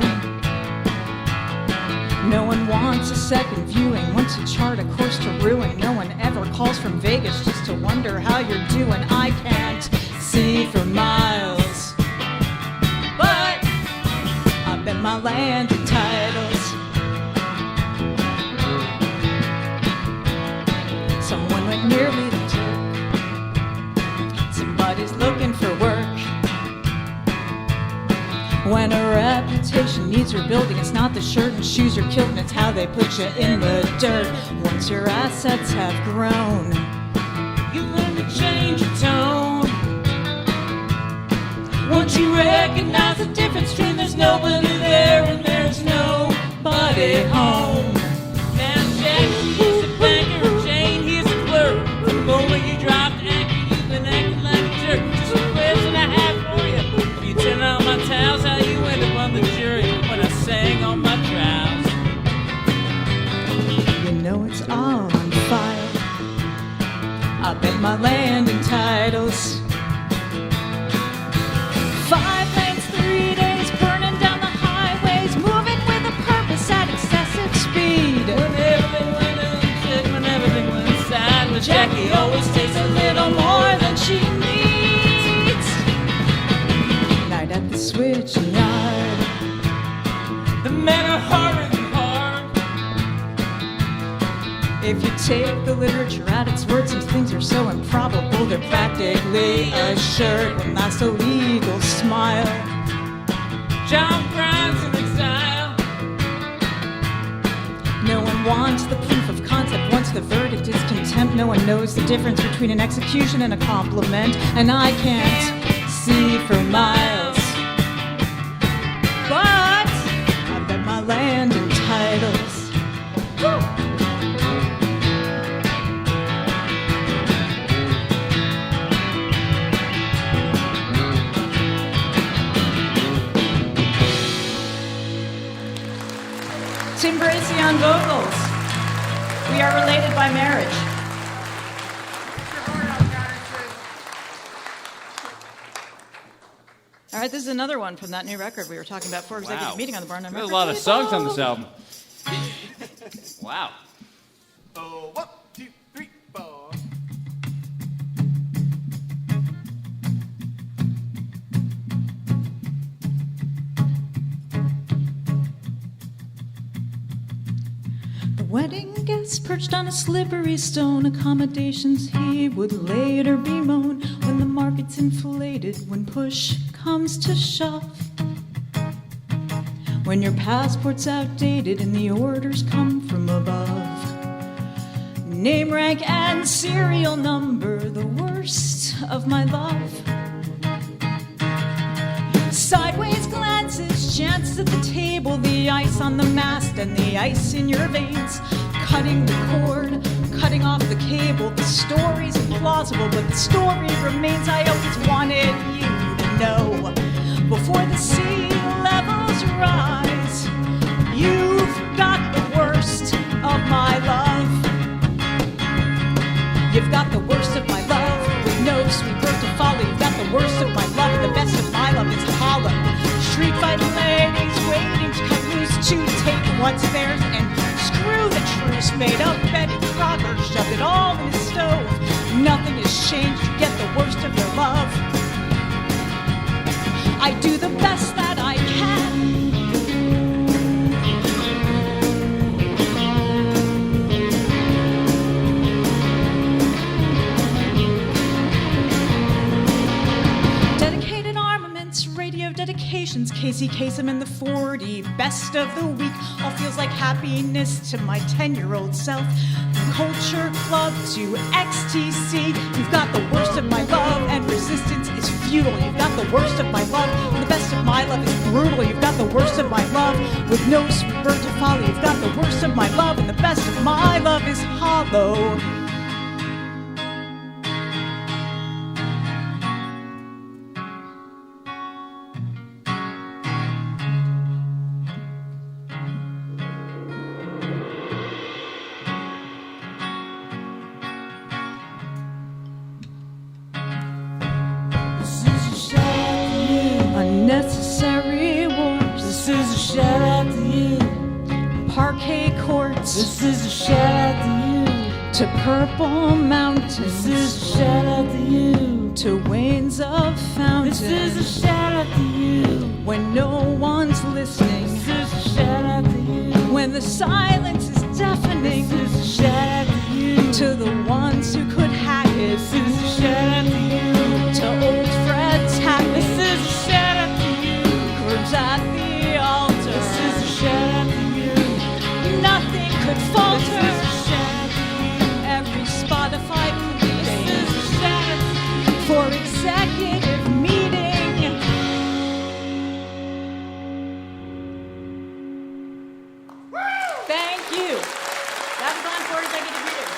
No one wants a second viewing, wants to chart a course to ruin. No one ever calls from Vegas just to wonder how you're doing. I can't see for miles, but I bet my land and titles. Someone went nearly to jerk. Somebody's looking for work. When a reputation needs rebuilding, it's not the shirt and shoes you're killing, it's how they put you in the dirt. Once your assets have grown, You learn to change your tone. Once you recognize the difference between there's nobody there and there's nobody home. Now Jack, he's a banker, Jane, he's a clerk. The moment you dropped anchor, you've been acting like a jerk. Just a question I have for you. If you turn on my towels, how you end up on the jury when I sang on my trials? you know it's all on file. I bet my land and titles. 5 lanes, 3 days, burning down the highways, moving with a purpose at excessive speed. When everything went unchecked, when everything went sideways, Jackie always takes a little more than she needs. Night at the switching yard. The men are harder than hard. If you take the literature at its word, some things are so improbable they're practically assured. When that's a legal smile. John Brown's in exile. No one wants the proof of concept. Once the verdict is contempt, no one knows the difference between an execution and a compliment. And I can't see for miles, but I bet my land and titles. Woo! Tim Bracey on vocals. We are related by marriage. All right, this is another one from that new record we were talking about for executive meeting on the Barn. There's a lot of songs on this album. Wow. Oh, 1, 2, 3, 4. The wedding guests perched on a slippery stone, accommodations he would later bemoan when the market's inflated, when push comes to shove. When your passport's outdated and the orders come from above. Name, rank, and serial number, the worst of my love. Sideways glances, chance at the table, the ice on the mast and the ice in your veins. Cutting the cord, cutting off the cable. The story's implausible, but the story remains. I always wanted you to know. Before the sea levels rise, you've got the worst of my love. You've got the worst of my love, with no sweet birth to follow. You've got the worst of my love, and the best of my love is hollow. Street fighting ladies waiting to cut loose, to take what's theirs and screw the truce. Made up Betty Crocker, shoved it all in his stove. Nothing has changed, you get the worst of your love. I do the best that I can. hazy case, I'm in the 40, best of the week. All feels like happiness to my 10-year-old self. From Culture Club to XTC, you've got the worst of my love, and resistance is futile. You've got the worst of my love, and the best of my love is brutal. You've got the worst of my love, with no sweet bird to follow. You've got the worst of my love, and the best of my love is hollow. Unnecessary wars. This is a shout out to you. Parquet courts. This is a shout out to you. To purple mountains. This is a shout out to you. To wains of fountains. This is a shout out to you. When no one's listening. This is a shout out to you. When the silence is deafening. This is a shout out to you. To the ones who could hack it. This is a shout out to you. To old Fred's happiness. This is a shout out to you. Curves at the altar. This is a shout out to you. Nothing could falter. This is a shout out to you. Every Spotify This is a shout out to you. for executive meeting. Thank you. That was on for executive meeting.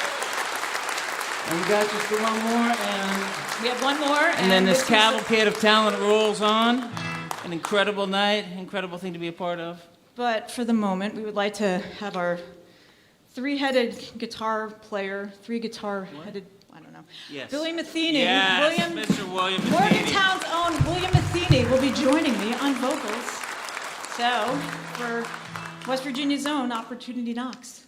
And we got just one more, and We have one more. And then this is- cavalcade of talent rolls on. An incredible night, incredible thing to be a part of. But for the moment, we would like to have our three-headed guitar player, three-guitar-headed, I don't know. Yes. Billy Matheny. Yes, Mr. William Matheny. Morgantown's own William Matheny will be joining me on vocals. So, for West Virginia's own Opportunity Knocks.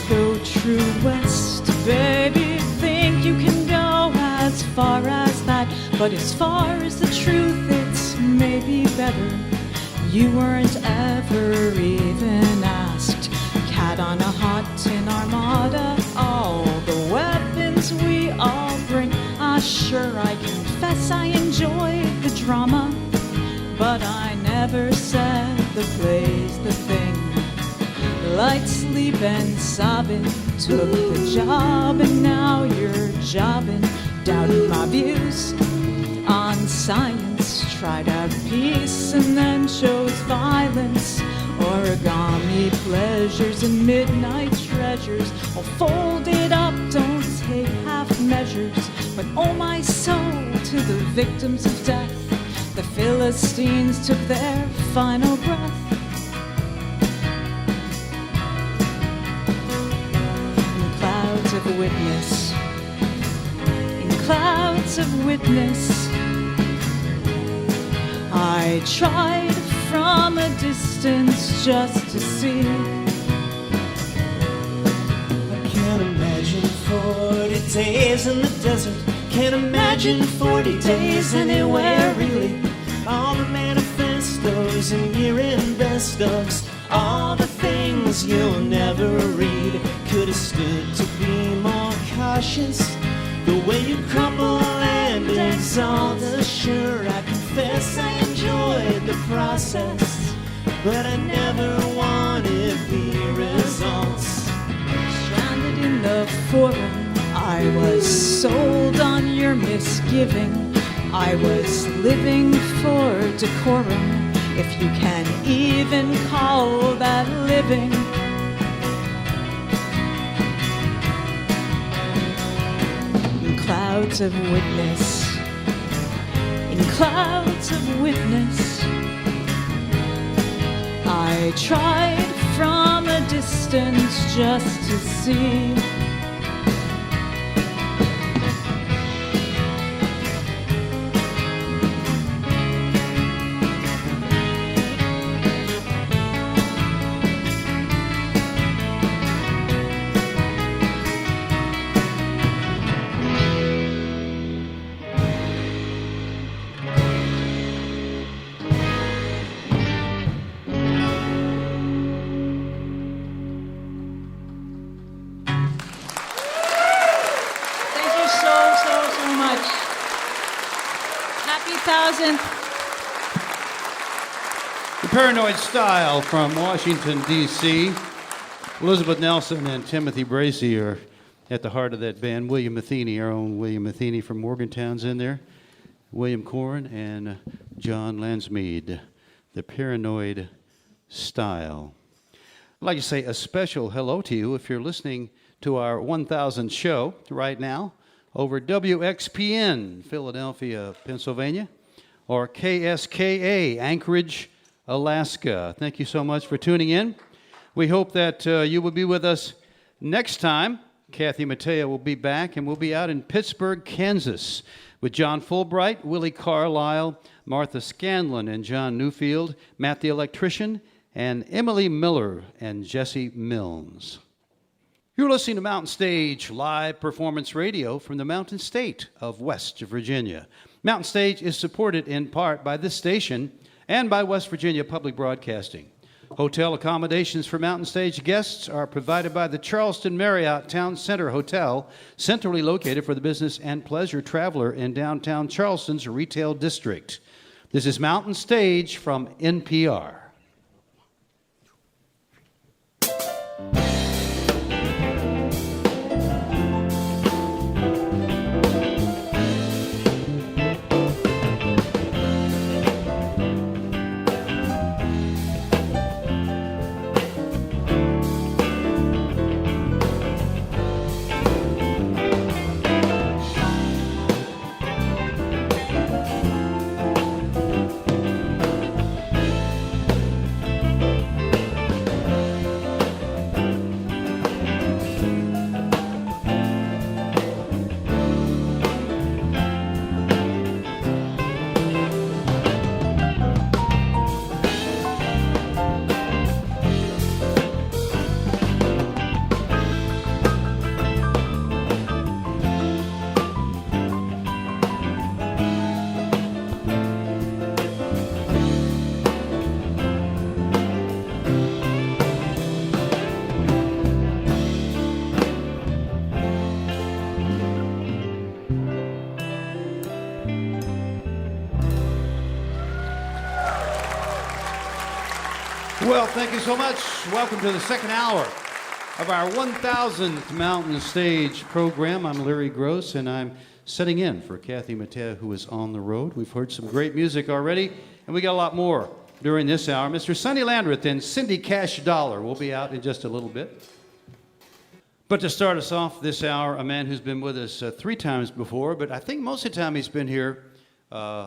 Go true west, baby, think you can go as far as that. But as far as the truth, it's maybe better. You weren't ever even asked. Cat on a hot tin armada, all the weapons we all bring. Sure, I confess I enjoyed the drama, but I never said the play's the thing. Like sleep and sobbing, took the job and now you're jobbing. Doubted my views on science, tried out peace and then chose violence. Origami pleasures and midnight treasures, all folded up, don't take half measures. But oh my soul, to the victims of death, the Philistines took their final breath. Of witness, in clouds of witness, I tried from a distance just to see. I can't imagine 40 days in the desert. Can't imagine 40 days anywhere really. All the manifestos and year-end best-ofs, all the things you'll never read. Could have stood to be more cautious. The way you crumble and exalt. Sure, I confess I enjoyed the process, but I never wanted the results. Stranded in the forum, I was sold on your misgiving. I was living for decorum, if you can even call that living. In clouds of witness, in clouds of witness, I tried from a distance just to see. 1000th. The Paranoid Style from Washington, D.C. Elizabeth Nelson and Timothy Bracey are at the heart of that band. William Matheny, our own William Matheny from Morgantown's in there. William Corn and John Lansmead. The Paranoid Style. I'd like to say a special hello to you if you're listening to our 1000 show right now over WXPN, Philadelphia, Pennsylvania, or KSKA, Anchorage, Alaska. Thank you so much for tuning in. We hope that you will be with us next time. Kathy Mattea will be back, and we'll be out in Pittsburgh, Kansas, with John Fulbright, Willie Carlisle, Martha Scanlon, and John Newfield, Matt the Electrician, and Emily Miller and Jesse Milnes. You're listening to Mountain Stage live performance radio from the Mountain State of West Virginia. Mountain Stage is supported in part by this station and by West Virginia Public Broadcasting. Hotel accommodations for Mountain Stage guests are provided by the Charleston Marriott Town Center Hotel, centrally located for the business and pleasure traveler in downtown Charleston's retail district. This is Mountain Stage from NPR. Well, thank you so much. Welcome to the second hour of our 1000th Mountain Stage program. I'm Larry Gross, and I'm sitting in for Kathy Mattea, who is on the road. We've heard some great music already, and we got a lot more during this hour. Mr. Sonny Landreth and Cindy Cashdollar will be out in just a little bit. But to start us off this hour, a man who's been with us 3 times before, but I think most of the time he's been here.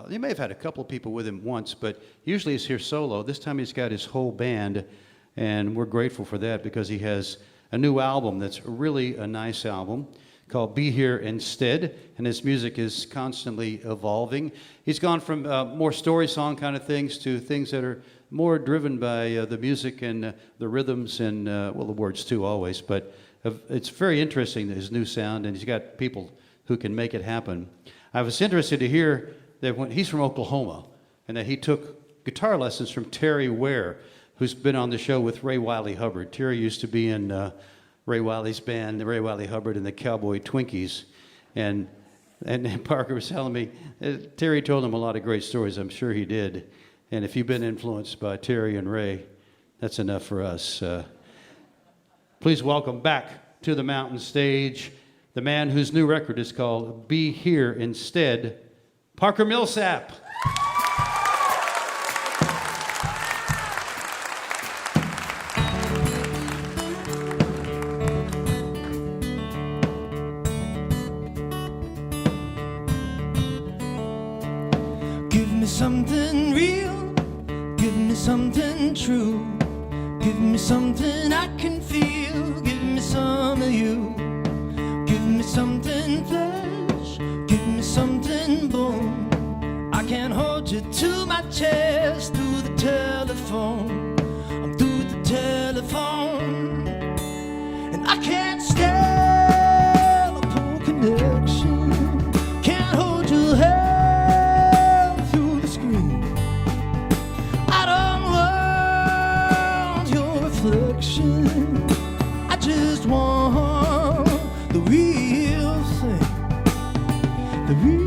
He may have had a couple of people with him once, but usually he's here solo. This time he's got his whole band, and we're grateful for that because he has a new album that's really a nice album called Be Here Instead, and his music is constantly evolving. He's gone from more story song kind of things to things that are more driven by the music and the rhythms and, well, the words too always, but it's very interesting, his new sound, and he's got people who can make it happen. I was interested to hear that when he's from Oklahoma, and that he took guitar lessons from Terry Ware, who's been on the show with Ray Wiley Hubbard. Terry used to be in Ray Wiley's band, Ray Wiley Hubbard and the Cowboy Twinkies. And Parker was telling me, Terry told him a lot of great stories. I'm sure he did. And if you've been influenced by Terry and Ray, that's enough for us. Please welcome back to the Mountain Stage the man whose new record is called Be Here Instead, Parker Millsap. Give me something real, give me something true, give me something I can feel, give me some of you, give me something flesh, give me something bone. I can hold you to my chest through the telephone. I'm through the telephone, and I can't stand a poor connection. Can't hold your hand through the screen. I don't want your reflection. I just want the real thing. The real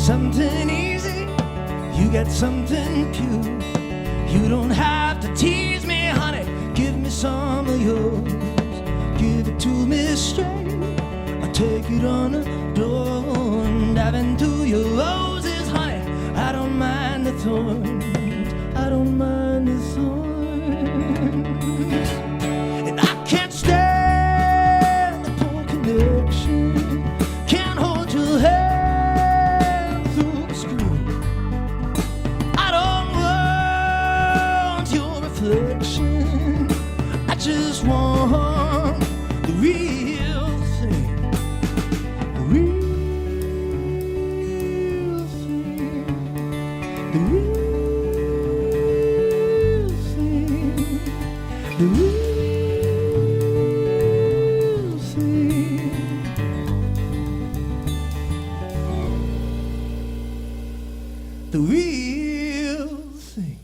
something easy, you get something pure. You don't have to tease me, honey, give me some of yours. Give it to me straight, I'll take it on the door. And dive into your roses, honey, I don't mind the thorns, I don't mind the thorns. And I can't stand the poor connection, can't hold your hand through the screen. I don't want your reflection, I just want the real thing, the real thing, the real thing, the real thing. The real thing.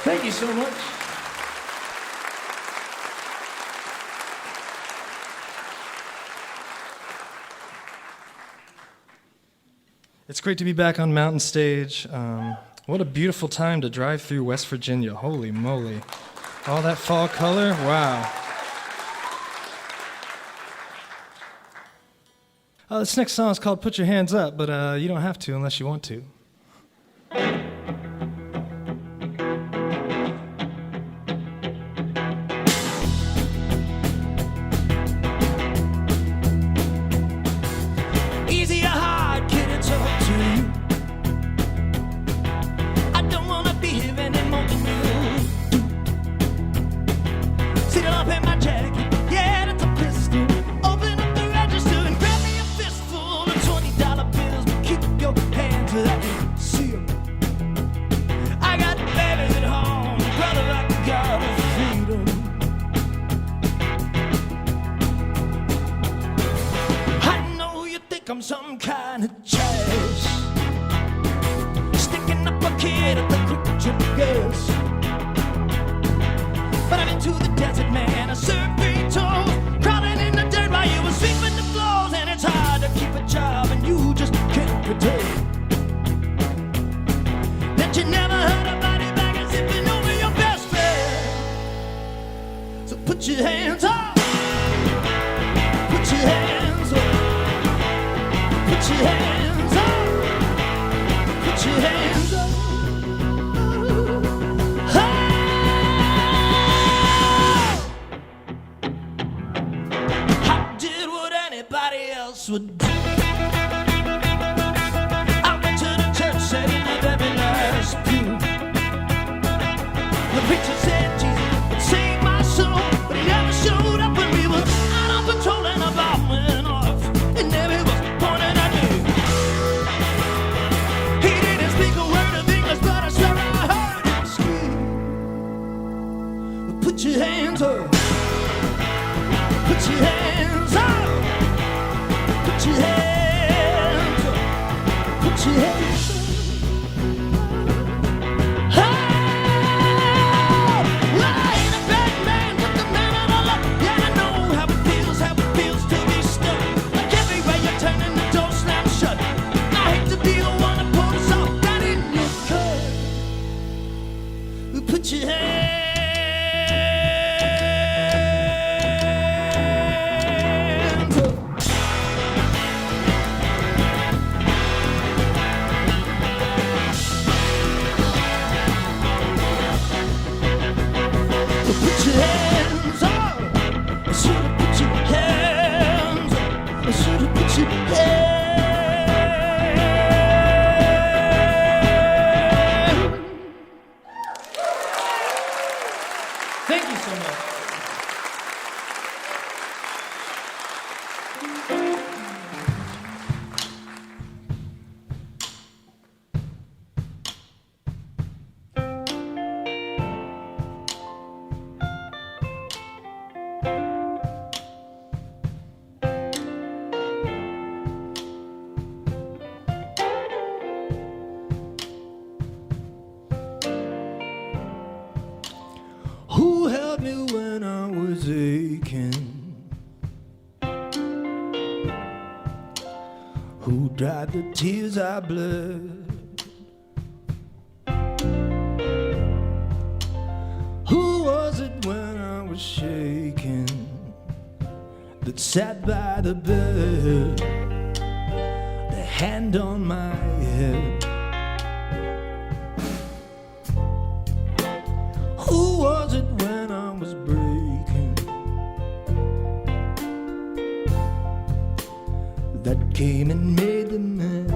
Thank you so much. It's great to be back on Mountain Stage. What a beautiful time to drive through West Virginia. Holy moly. All that fall color, wow. This next song is called Put Your Hands Up, but you don't have to unless you want to. Easy or hard, kid, it's up to you. I don't wanna be here anymore than you do. Sit up in my jacket, yeah, that's a pistol. Open up the register and grab me a fistful of $20 bills, but keep your hands till I can see 'em. I got babies at home, brother, I got a freedom. I know you think I'm some kind of trash, sticking up a kid at the quick trip gas. But I'm into the desert, man, I serve 3 toes, crawling in the dirt while you were sweeping the floors. And it's hard to keep a job and you just can't pretend that you never heard a body bag and zipping over your best friend. So put your hands up, put your hands up, put your hands up, put your hands up. Oh! I did what anybody else would do. I went to the church, sat in the very last pew. The preacher said Jesus would save my soul, but he never showed up when we were out on patrol and a bomb went off, and there he was pointing at me. He didn't speak a word of English, but I swear I heard him scream. Well, put your hands up, put your hands up, put your hands up, put your hands up. Oh, well, I ain't a bad man, but the man out of luck. Yeah, I know how it feels to be stuck. Like everywhere you turn and the door slams shut. I hate to be the one to pull this off right in your cut. Well, put your hands up. Put your hands up. I should have put your hands up. I should have put your hands. Thank you so much. who dried the tears I bled. Who was it when I was shaking that sat by the bed, the hand on my head? Who was it when I was breaking that came and made the man?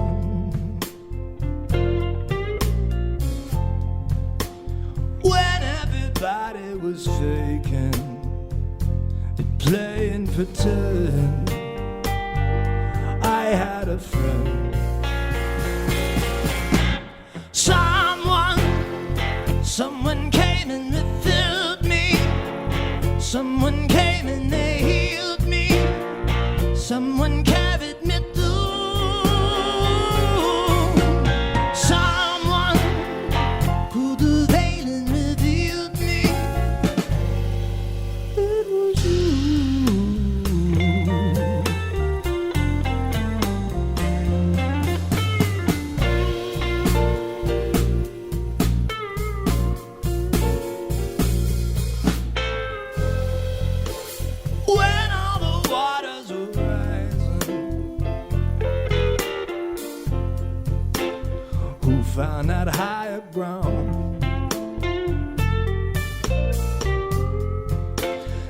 When everybody was faking and playing pretend, I had a friend. Someone came and refilled me. Someone came and they healed me. Someone carried me through. Someone who the veil and revealed me. It was you. When all the waters were rising, who found that higher ground?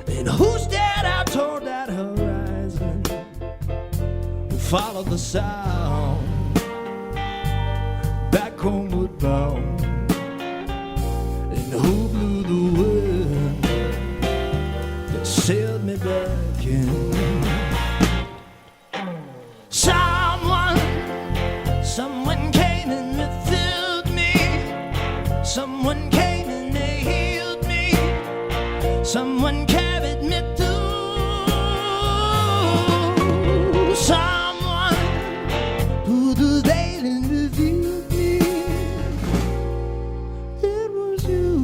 And who stared out toward that horizon, who followed the sound, back homeward bound? And who blew the wind that sailed me back in? Someone came and refilled me. Someone came and they healed me. Someone carried me through. Someone who the veil and revealed me. It was you.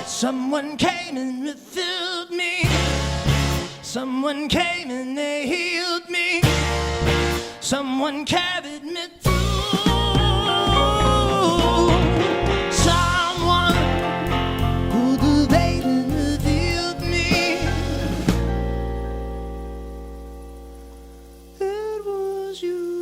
Someone came and refilled me. Someone came and they healed me. Someone carried me through. Someone who the veil and revealed me. It was you.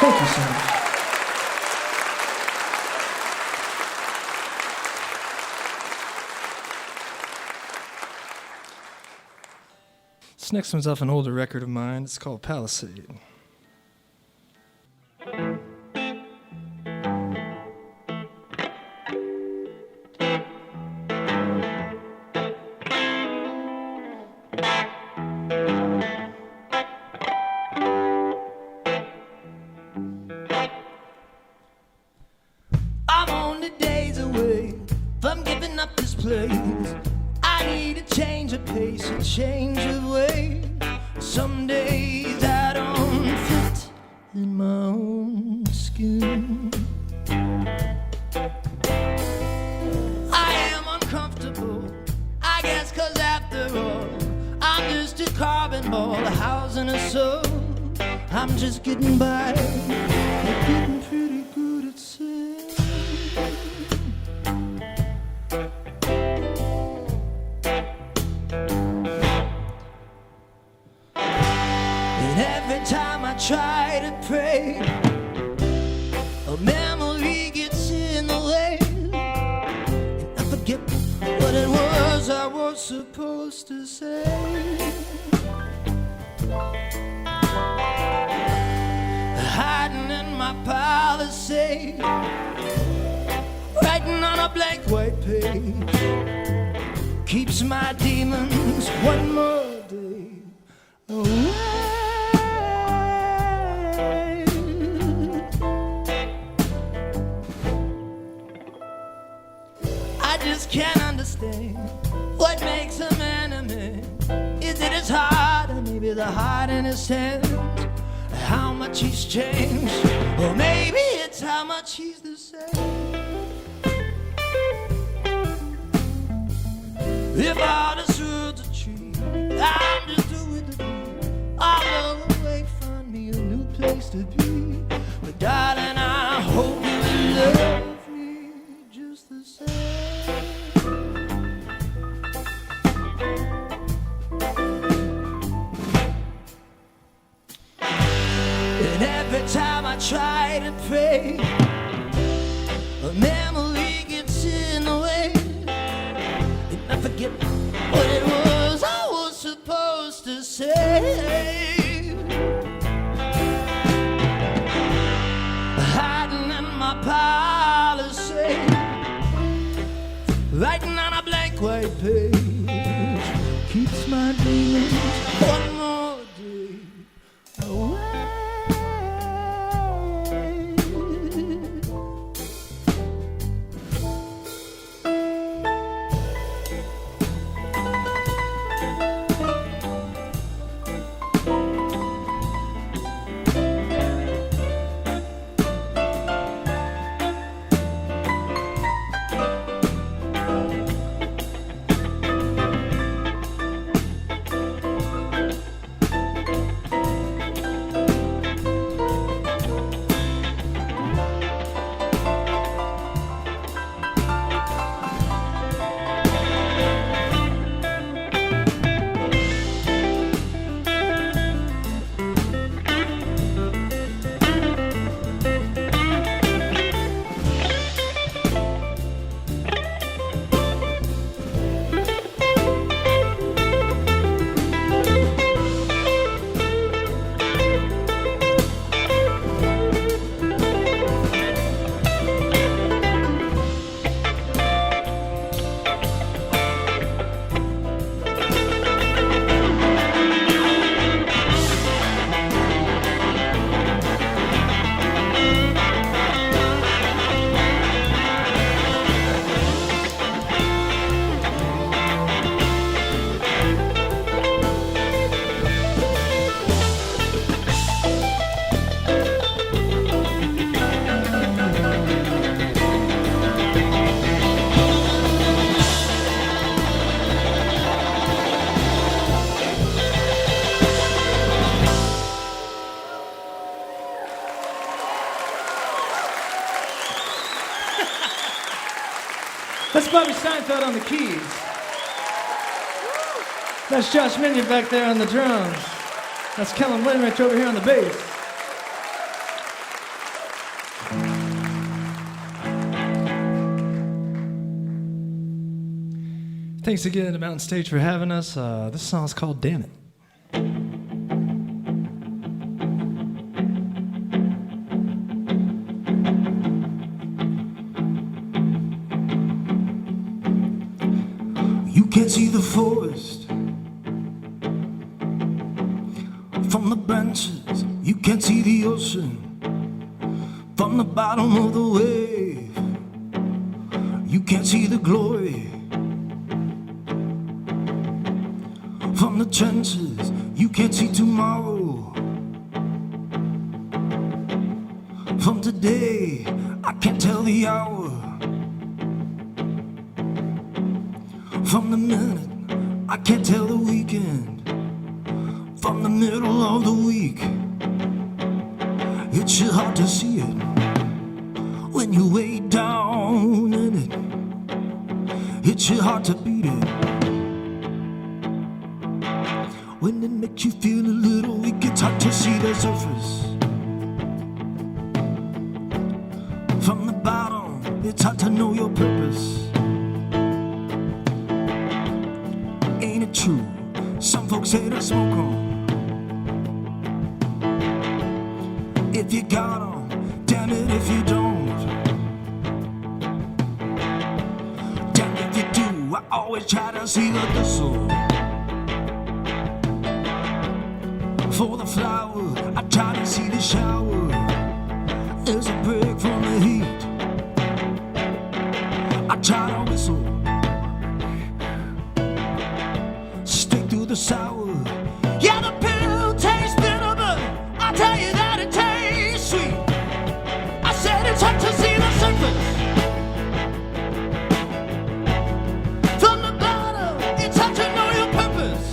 Thank you so much. This next one's off an older record of mine. It's called Palisade. I'm only days away from giving up this place. I need a change of pace, a change of way. Some days I don't fit in my own skin. I am uncomfortable, I guess, 'cause after all, I'm just a carbon ball, a house and a soul. I'm just getting by, getting pretty good at saying. And every time I try to pray, a memory gets in the way, and I forget what it was I was supposed to say. Hiding in my palisade, writing on a blank white page, keeps my demons one more day I just can't understand what makes a man a man. Is it his heart, or maybe the heart in his hand? How much he's changed, or maybe it's how much he's the same. If all this world's a tree, I'm just doing the deed. I'll go away, find me a new place to be. But darling, I hope you love me just the same. And every time I try to pray, a memory gets in the way. And I forget what it was I was supposed to say. Hiding in my policy, writing on a blank white page, keeps my demons one more day away. That's Bobby Steinfeld on the keys. That's Josh Minion back there on the drums. That's Kellen Landreth over here on the bass. Thanks again to Mountain Stage for having us. This song's called Damn It. You can't see the forest from the branches. You can't see the ocean from the bottom of the wave. You can't see the glory from the trenches. You can't see tomorrow from today. I can't tell the hour from the minute. I can't tell the weekend from the middle of the week. It's just hard to see it when you're way down in it. It's just hard to beat it when it makes you feel a little weak. It's hard to see the surface from the bottom. It's hard to know your purpose. Ain't it true? Some folks say to smoke 'em. If you got 'em, damn it if you don't. Damn if you do. I always try to see the thistle for the flower. I try to see the shower as a break from the heat. I try to whistle, stick to the sour. Yeah, the pill tastes bitter, but I tell you that it tastes sweet. I said it's hard to see the surface from the bottom. It's hard to know your purpose.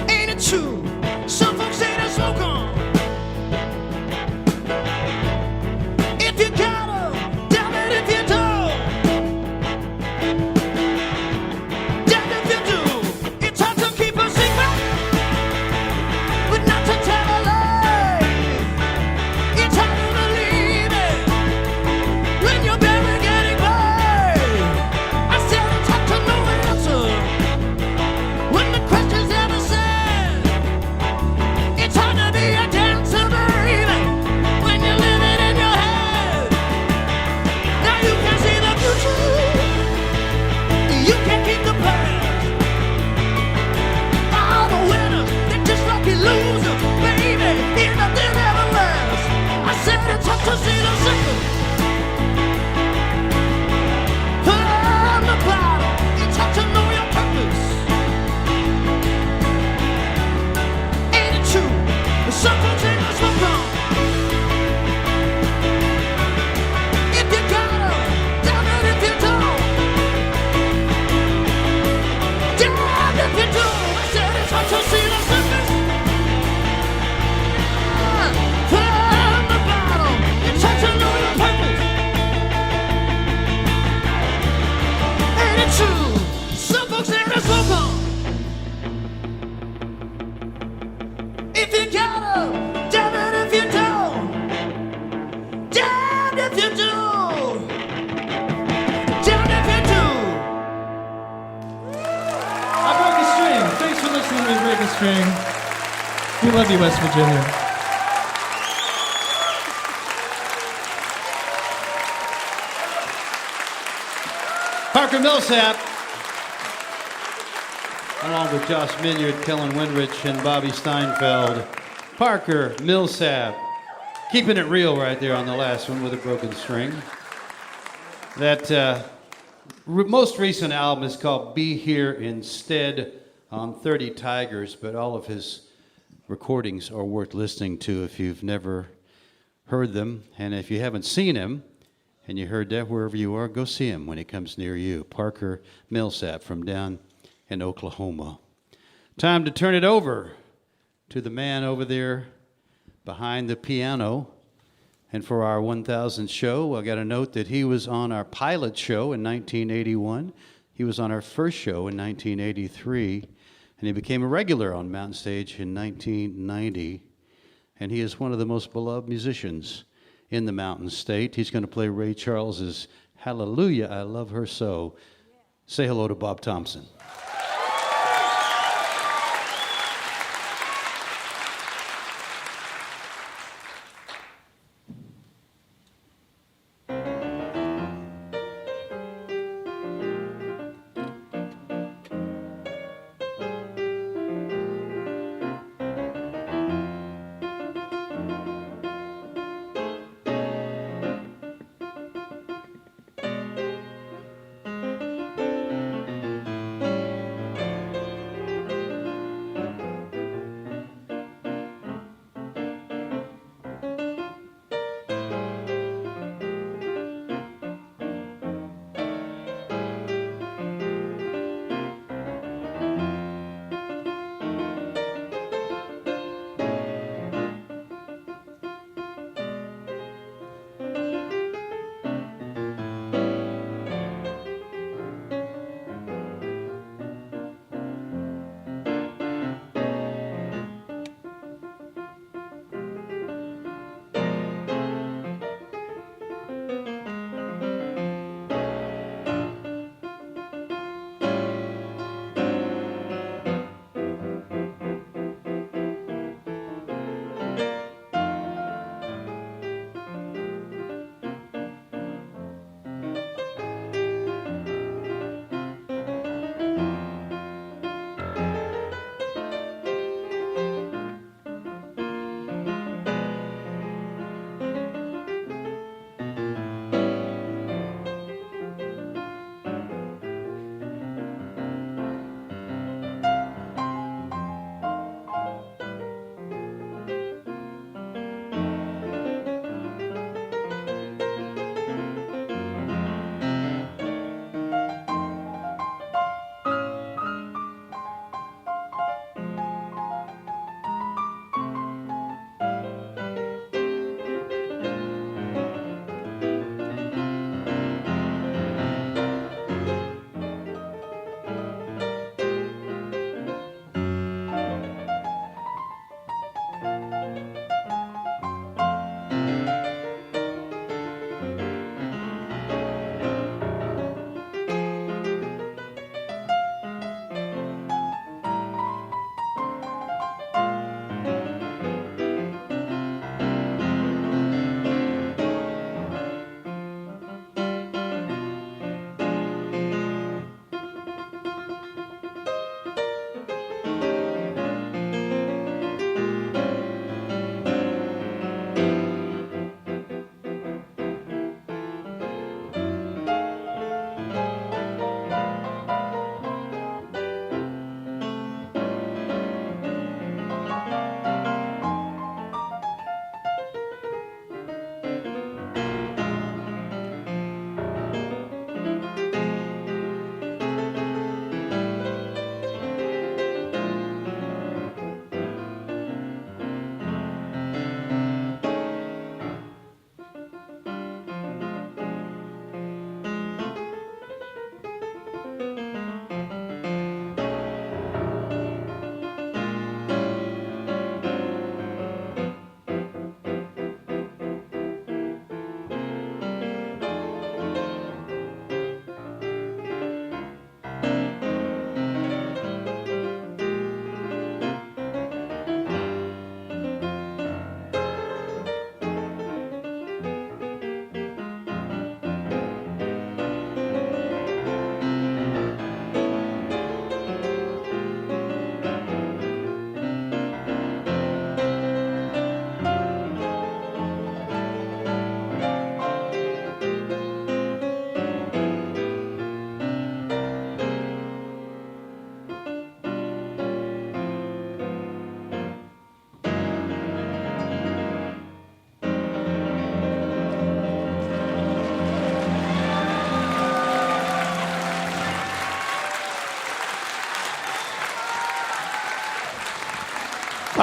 Ain't it true? Some folks say to smoke on. If you gotta, damn it if you don't. Damn if you do. It's hard to keep a secret, but not to tell a lie. It's hard to believe it when you're barely getting by. I said it's hard to know the answer when the question's never said. It's hard to be a dancer, baby, when you live it in your head. Now you can see the future, you can keep the past. All the winners, they're just lucky losers, baby, here nothing ever lasts. I said it's hard to see the secret from the bottom. It's hard to know your purpose. Ain't it true? Some folks ain't no smoke on. If you gotta, damn it if you don't. Damn if you do. I said it's hard to see the surface from the bottom. It's hard to know your purpose. Ain't it true? Some folks ain't no smoke on. If you gotta, damn it if you don't. Damn if you do. Damn if you do. I broke a string. Thanks for listening to me break a string. We love you, West Virginia. Parker Millsap, along with Josh Minyard, Kellen Windrich, and Bobby Steinfeld. Parker Millsap, keeping it real right there on the last one with a broken string. That most recent album is called Be Here Instead on 30 Tigers, but all of his recordings are worth listening to if you've never heard them. And if you haven't seen him, and you heard that wherever you are, go see him when he comes near you. Parker Millsap from down in Oklahoma. Time to turn it over to the man over there behind the piano. And for our 1000th show, I got a note that he was on our pilot show in 1981. He was on our first show in 1983. And he became a regular on Mountain Stage in 1990. And he is one of the most beloved musicians in the Mountain State. He's going to play Ray Charles's Hallelujah, I Love Her So. Say hello to Bob Thompson.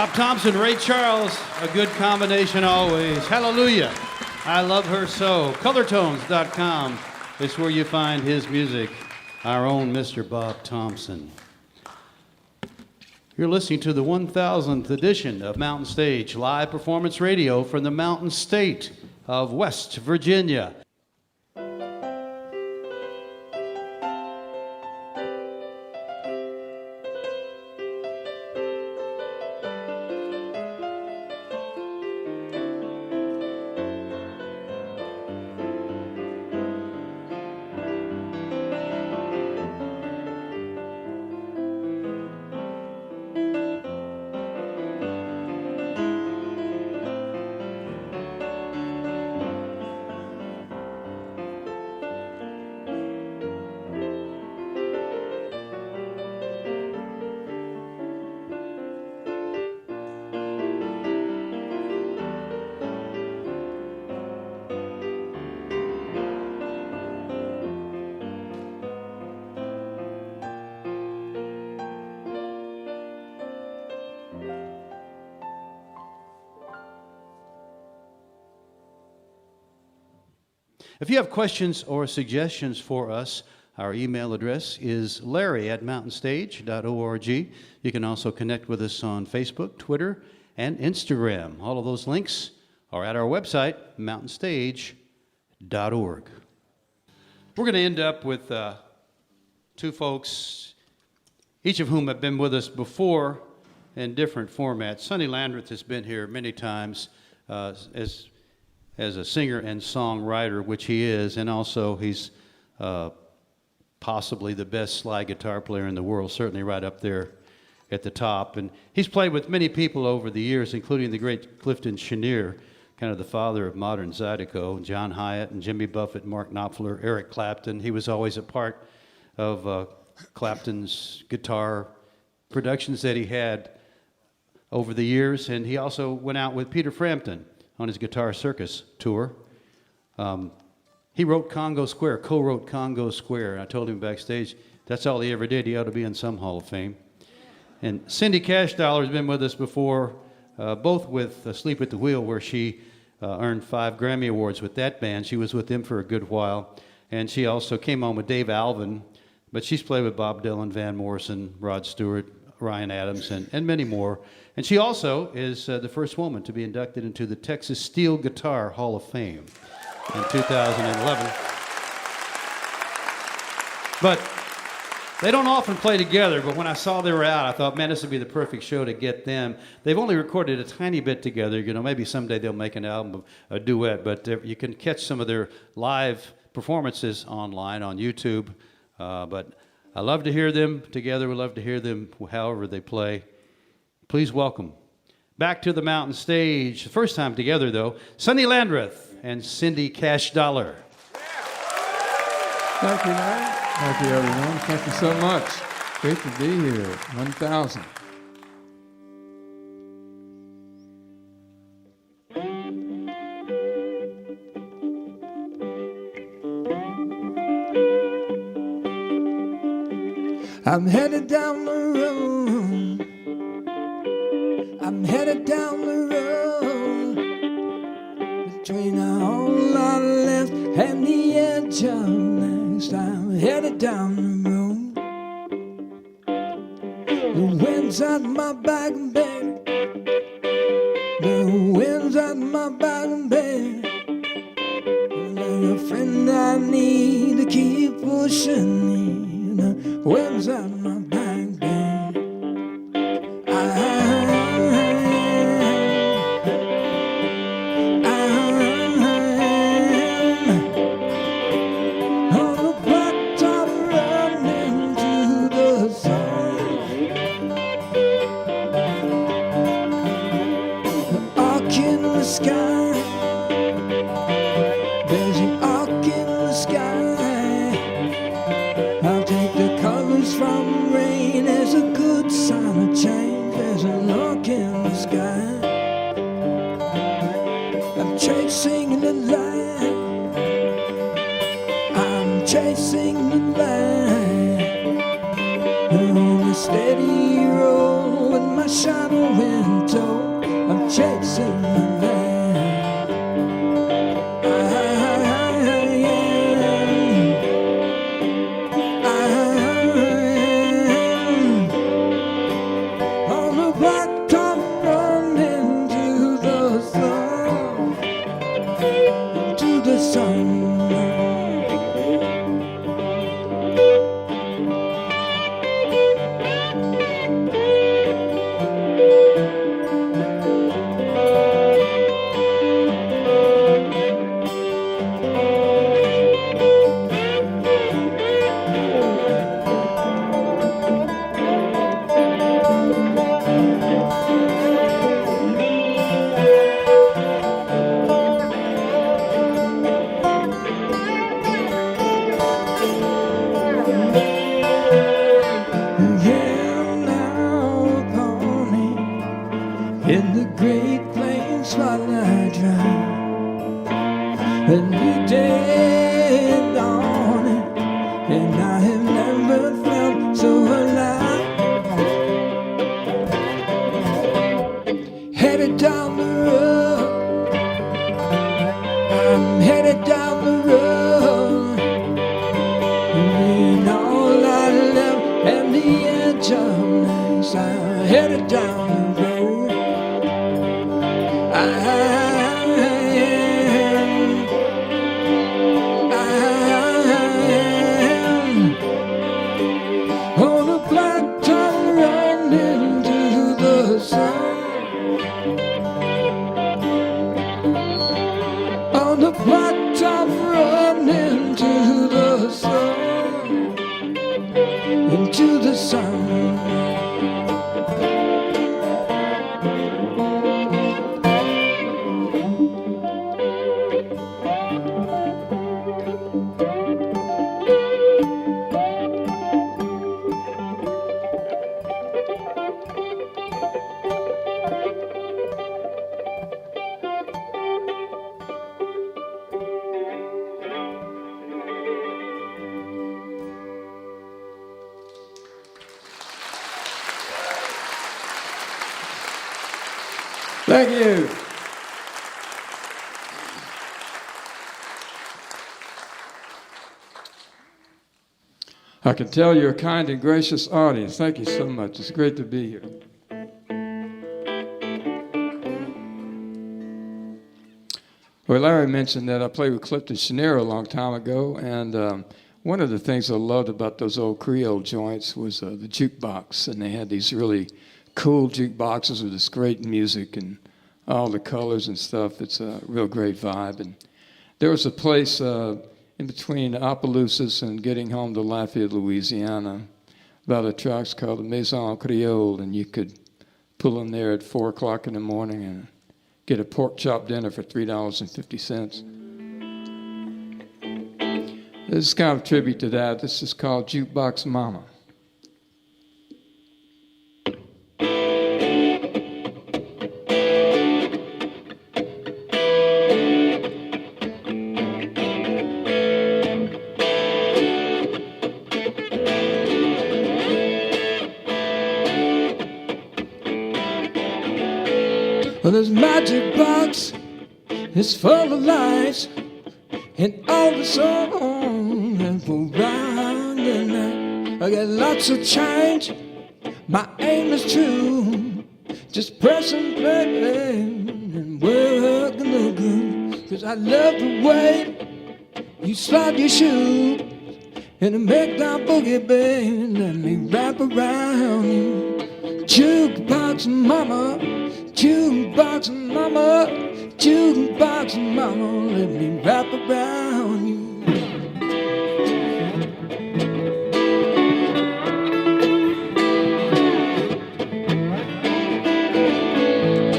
Bob Thompson, Ray Charles, a good combination always. Hallelujah. I love her so. Colortones.com is where you find his music. Our own Mr. Bob Thompson. You're listening to the 1000th edition of Mountain Stage, live performance radio from the Mountain State of West Virginia. If you have questions or suggestions for us, our email address is larry@mountainstage.org. You can also connect with us on Facebook, Twitter, and Instagram. All of those links are at our website, mountainstage.org. We're going to end up with two folks, each of whom have been with us before in different formats. Sonny Landreth has been here many times as a singer and songwriter, which he is, and also he's possibly the best slide guitar player in the world, certainly right up there at the top. And he's played with many people over the years, including the great Clifton Chenier, kind of the father of modern Zydeco, John Hyatt and Jimmy Buffett, Mark Knopfler, Eric Clapton. He was always a part of Clapton's guitar productions that he had over the years, and he also went out with Peter Frampton on his Guitar Circus tour. He wrote Congo Square, co-wrote Congo Square. I told him backstage, that's all he ever did. He ought to be in some Hall of Fame. And Cindy Cashdollar has been with us before, both with Sleep at the Wheel, where she earned 5 Grammy Awards with that band. She was with them for a good while. And she also came on with Dave Alvin, but she's played with Bob Dylan, Van Morrison, Rod Stewart, Ryan Adams, and many more. And she also is the first woman to be inducted into the Texas Steel Guitar Hall of Fame in 2011. But they don't often play together, but when I saw they were out, I thought, man, this would be the perfect show to get them. They've only recorded a tiny bit together. You know, maybe someday they'll make an album, a duet, but you can catch some of their live performances online on YouTube. But I love to hear them together. We love to hear them however they play. Please welcome back to the Mountain Stage, the first time together, though, Sonny Landreth and Cindy Cashdollar. Thank you, Larry. Thank you, everyone. Thank you so much. Great to be here. 1000. I'm headed down the road. I'm headed down the road between a whole lot left and the edge of next. I'm headed down the road. The wind's at my back, baby. The wind's at my back, baby. Like a friend I need to keep pushing me. The wind's at my back, baby. Steady roll with my shadow into told I'm chasing the land. I am on the blacktop running to the sun, to the sun. In the Great Plains Spotlight Drive, and we did on it, and I have never felt so alive. Headed down the road, I'm headed down the road, and all I left at the edge of nights, I'm headed down the road. I am on a blacktop running to the sun, on the blacktop running to the sun, into the sun. Thank you. I can tell you're a kind and gracious audience. Thank you so much. It's great to be here. Well, Larry mentioned that I played with Clifton Chenier a long time ago, and one of the things I loved about those old Creole joints was the jukebox, and they had these really cool jukeboxes with this great music and all the colors and stuff. It's a real great vibe. And there was a place in between Opelousas and getting home to Lafayette, Louisiana, about a truck's called the Maison Creole, and you could pull in there at 4 o'clock in the morning and get a pork chop dinner for $3.50. This is kind of a tribute to that. This is called Jukebox Mama. Well, this magic box is full of lights, and all the songs that go round the night. I got lots of change, my aim is true, just press and play and work in the groove. 'Cause I love the way you slide your shoe and make that boogie, baby, let me wrap around you. Jukebox mama, jukebox mama, jukebox mama, let me wrap around you.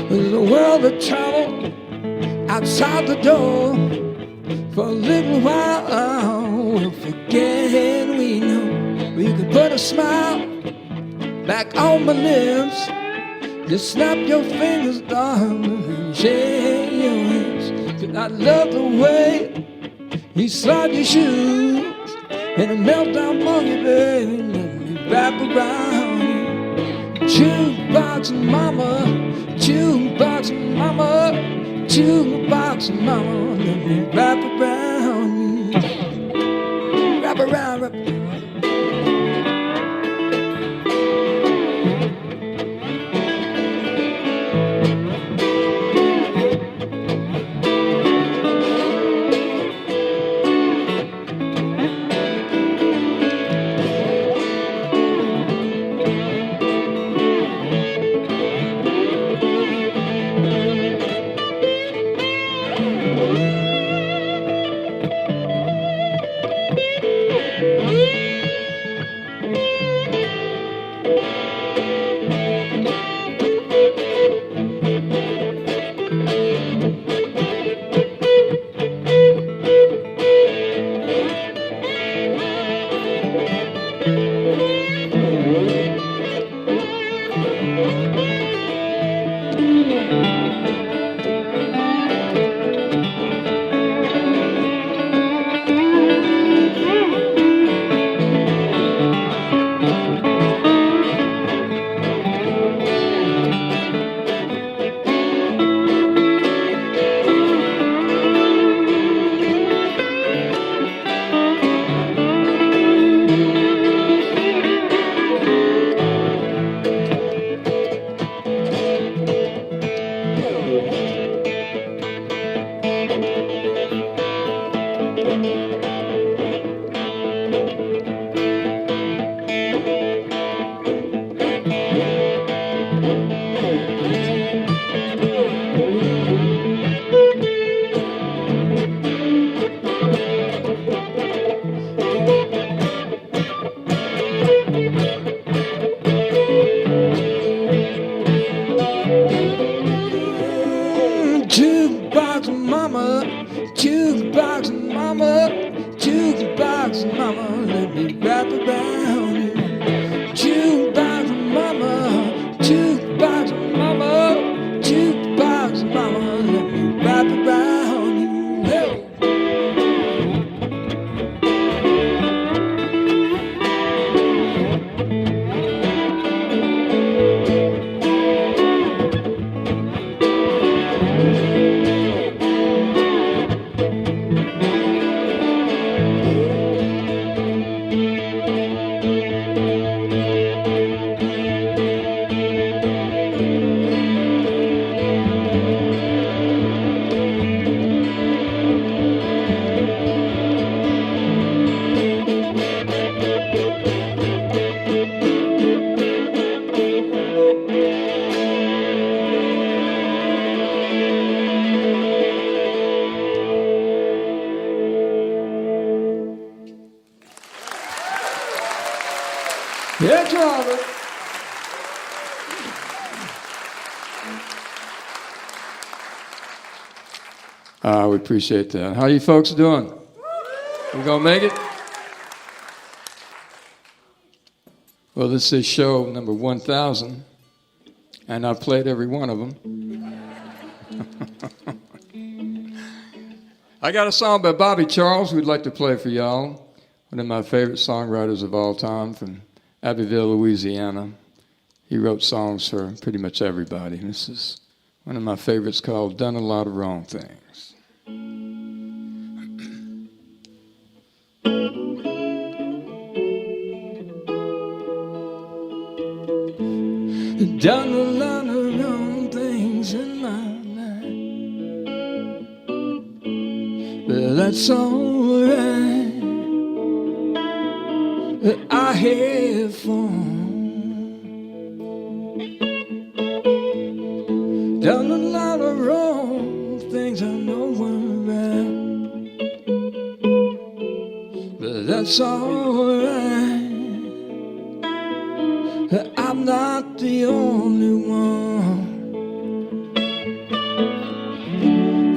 There's a world of trouble outside the door. For a little while we'll forget we know. We could put a smile back on my lips. Just snap your fingers, darling, and shake your hips. 'Cause I love the way you slide your shoes and a meltdown boogie, baby, let me wrap around you. Jukebox mama, jukebox mama, jukebox mama, let me wrap around you, wrap around, wrap around. Jukebox mama, jukebox mama, jukebox mama, let me wrap around you. Jukebox mama, jukebox mama, jukebox mama, let me wrap around you. Hey. Yeah, Robert. We appreciate that. How you folks doing? We gonna make it? Well, this is show number 1000, and I've played every one of them. I got a song by Bobby Charles we'd like to play for y'all. One of my favorite songwriters of all time from Abbeville, Louisiana. He wrote songs for pretty much everybody. This is one of my favorites called Done a Lot of Wrong Things. Done a lot of wrong things in my life, but that's all right. I have fun. Done a lot of wrong things I know weren't right, but that's all right. I'm not the only one.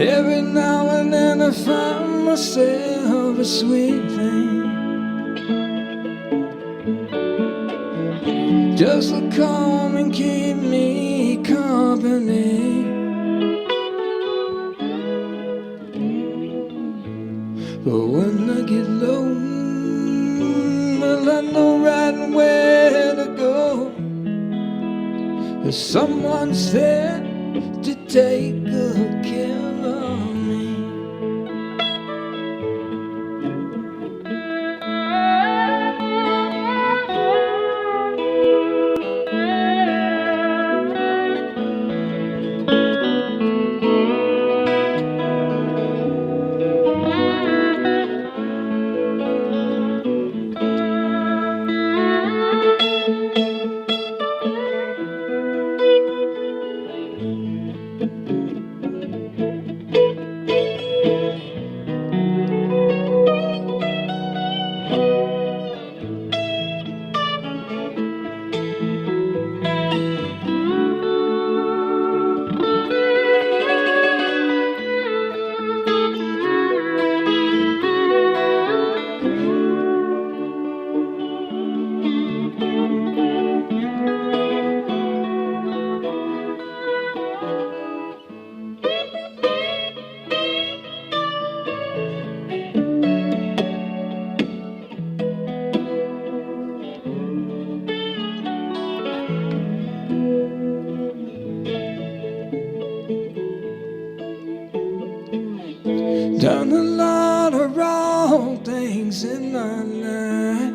Every now and then I find myself a sweet thing, just to come and keep me company. But when I get low, well, I know right where to go. There's someone said take good care of me. Done a lot of wrong things in my life,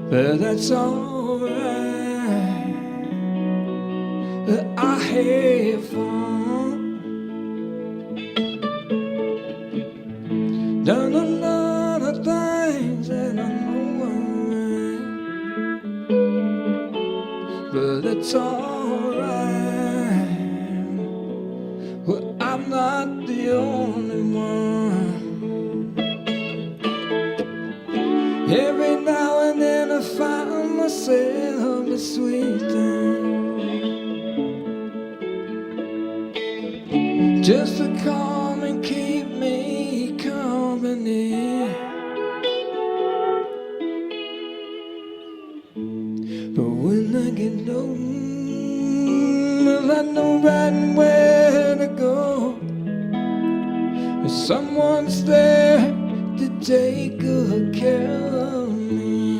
but that's alright. I have fun. Done a lot of things that I know are right, but it's alright. Well, I'm not the only one. Every now and then I find myself a sweet thing, just to come and keep me company. But when I get low, well, I know right where to go. Someone's there to take good care of me.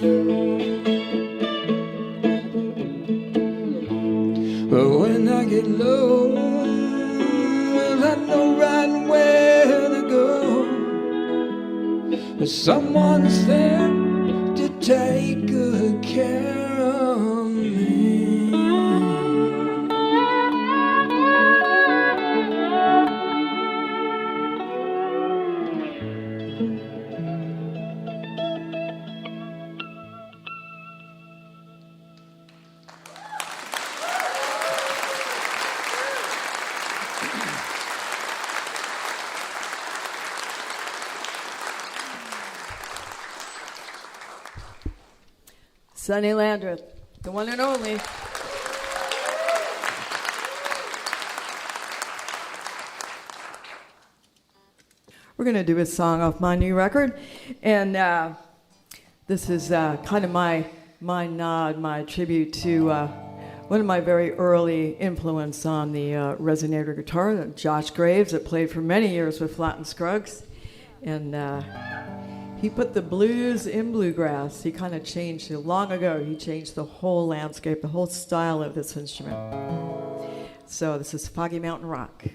But when I get low, well, I know right where to go. Someone's there to take good care of me. Sonny Landreth, the one and only. We're going to do a song off my new record, and this is kind of my nod, my tribute to one of my very early influence on the resonator guitar, Josh Graves, that played for many years with Flat and Scruggs, and he put the blues in bluegrass. He kind of changed it. Long ago, he changed the whole landscape, the whole style of this instrument. So this is Foggy Mountain Rock.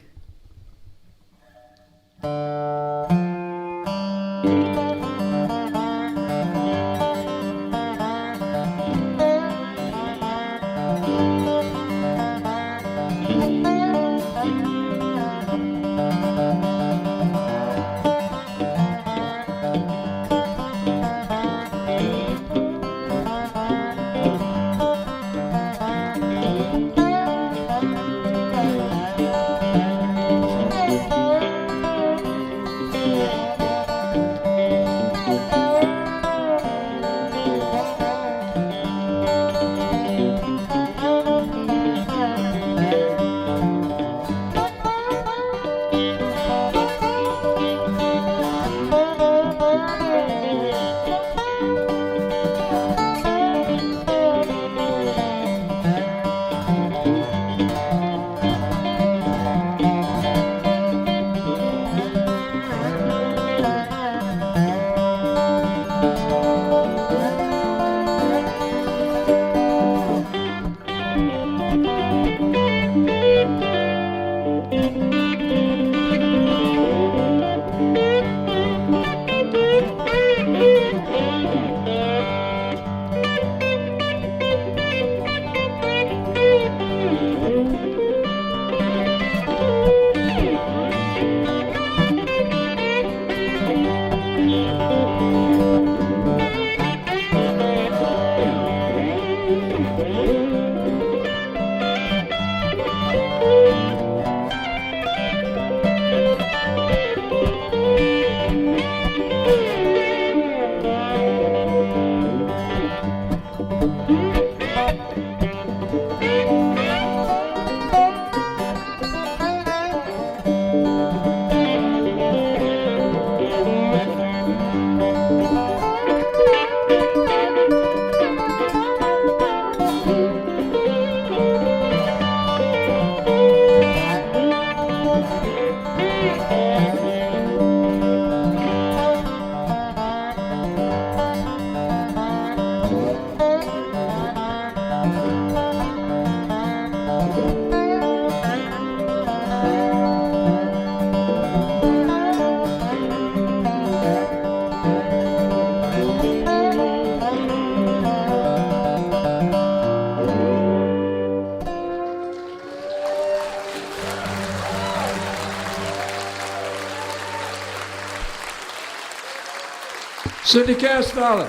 Cindy Cashdollar.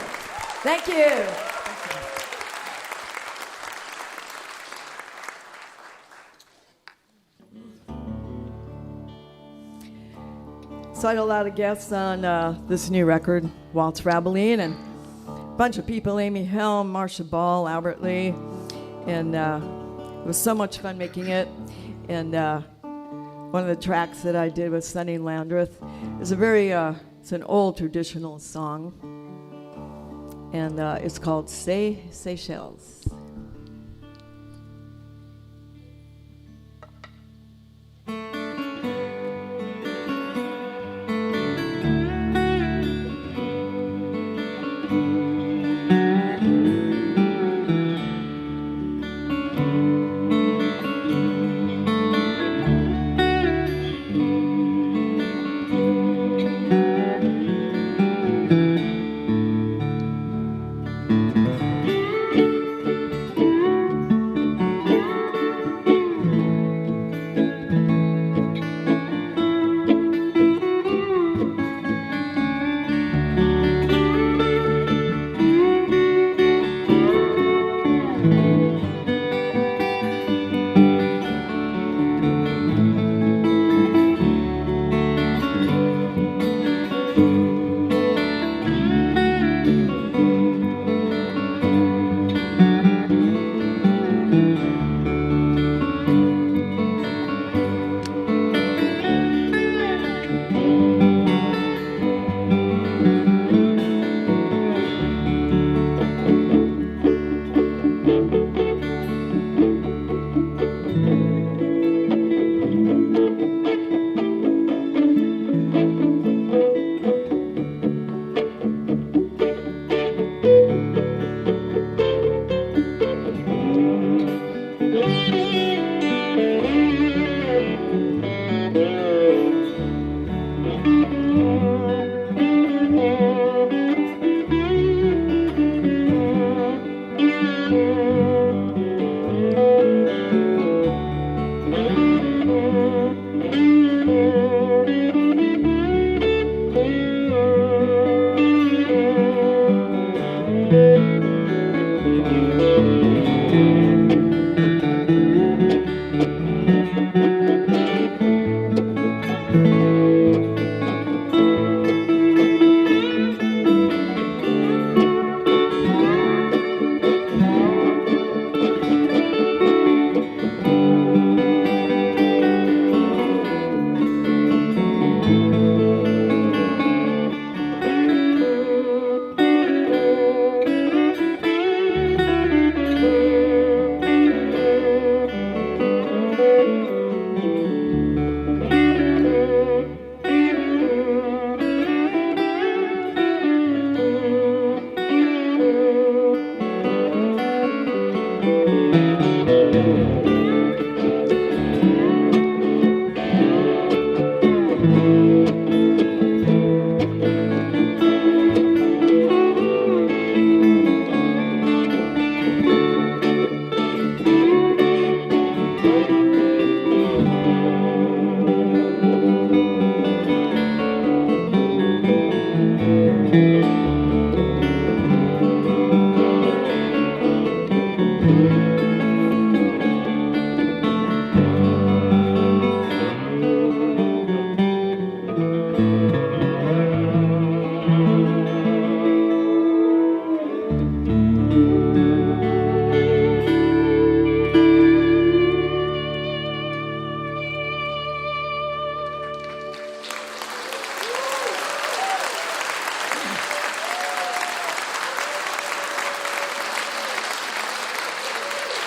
Thank you. So I had a lot of guests on this new record, Waltz Rabeline, and a bunch of people, Amy Helm, Marcia Ball, Albert Lee, and it was so much fun making it. And one of the tracks that I did with Sonny and Landreth is it's an old traditional song, and it's called Seychelles.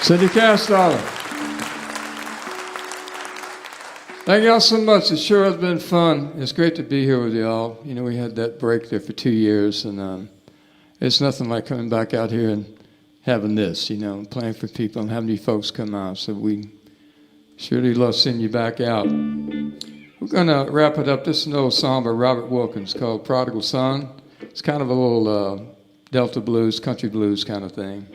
Cindy Cashdollar. Thank y'all so much. It sure has been fun. It's great to be here with y'all. You know, we had that break there for 2 years, and it's nothing like coming back out here and having this, you know, playing for people and having you folks come out. So we surely love seeing you back out. We're going to wrap it up. This is an old song by Robert Wilkins called Prodigal Son. It's kind of a little Delta blues, country blues kind of thing.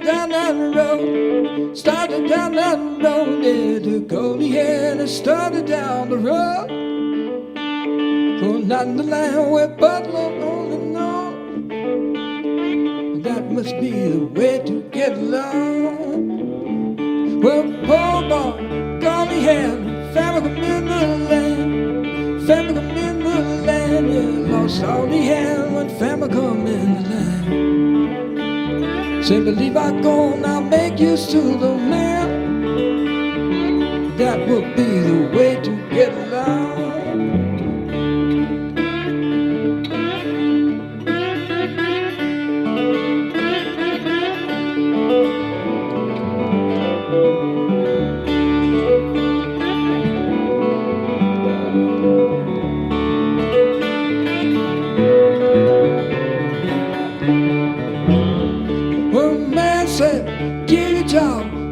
down that road, started down that road, yeah, to Goldie Head and started down the road. Going down the line where Butler only knows. That must be the way to get along. Well, poor boy, Goldie Head, family come in the land, family come in the land, yeah, lost all he had when family come in the land. Say, believe I go, I'll make you to the man. That would be the way to get along.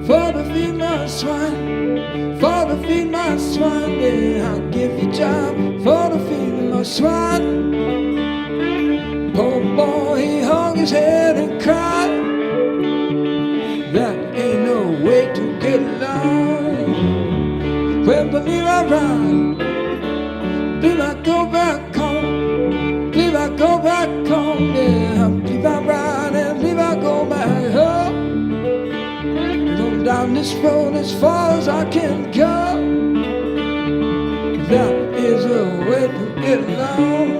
For to feed my swine, for to feed my swine, yeah, I'll give you a job for to feed my swine. Poor boy, he hung his head and cried. That ain't no way to get along. Well, believe I ride, believe I go back home, believe I go back home, yeah, believe I ride and believe I go back home. Down this road as far as I can go. That is a way to get along.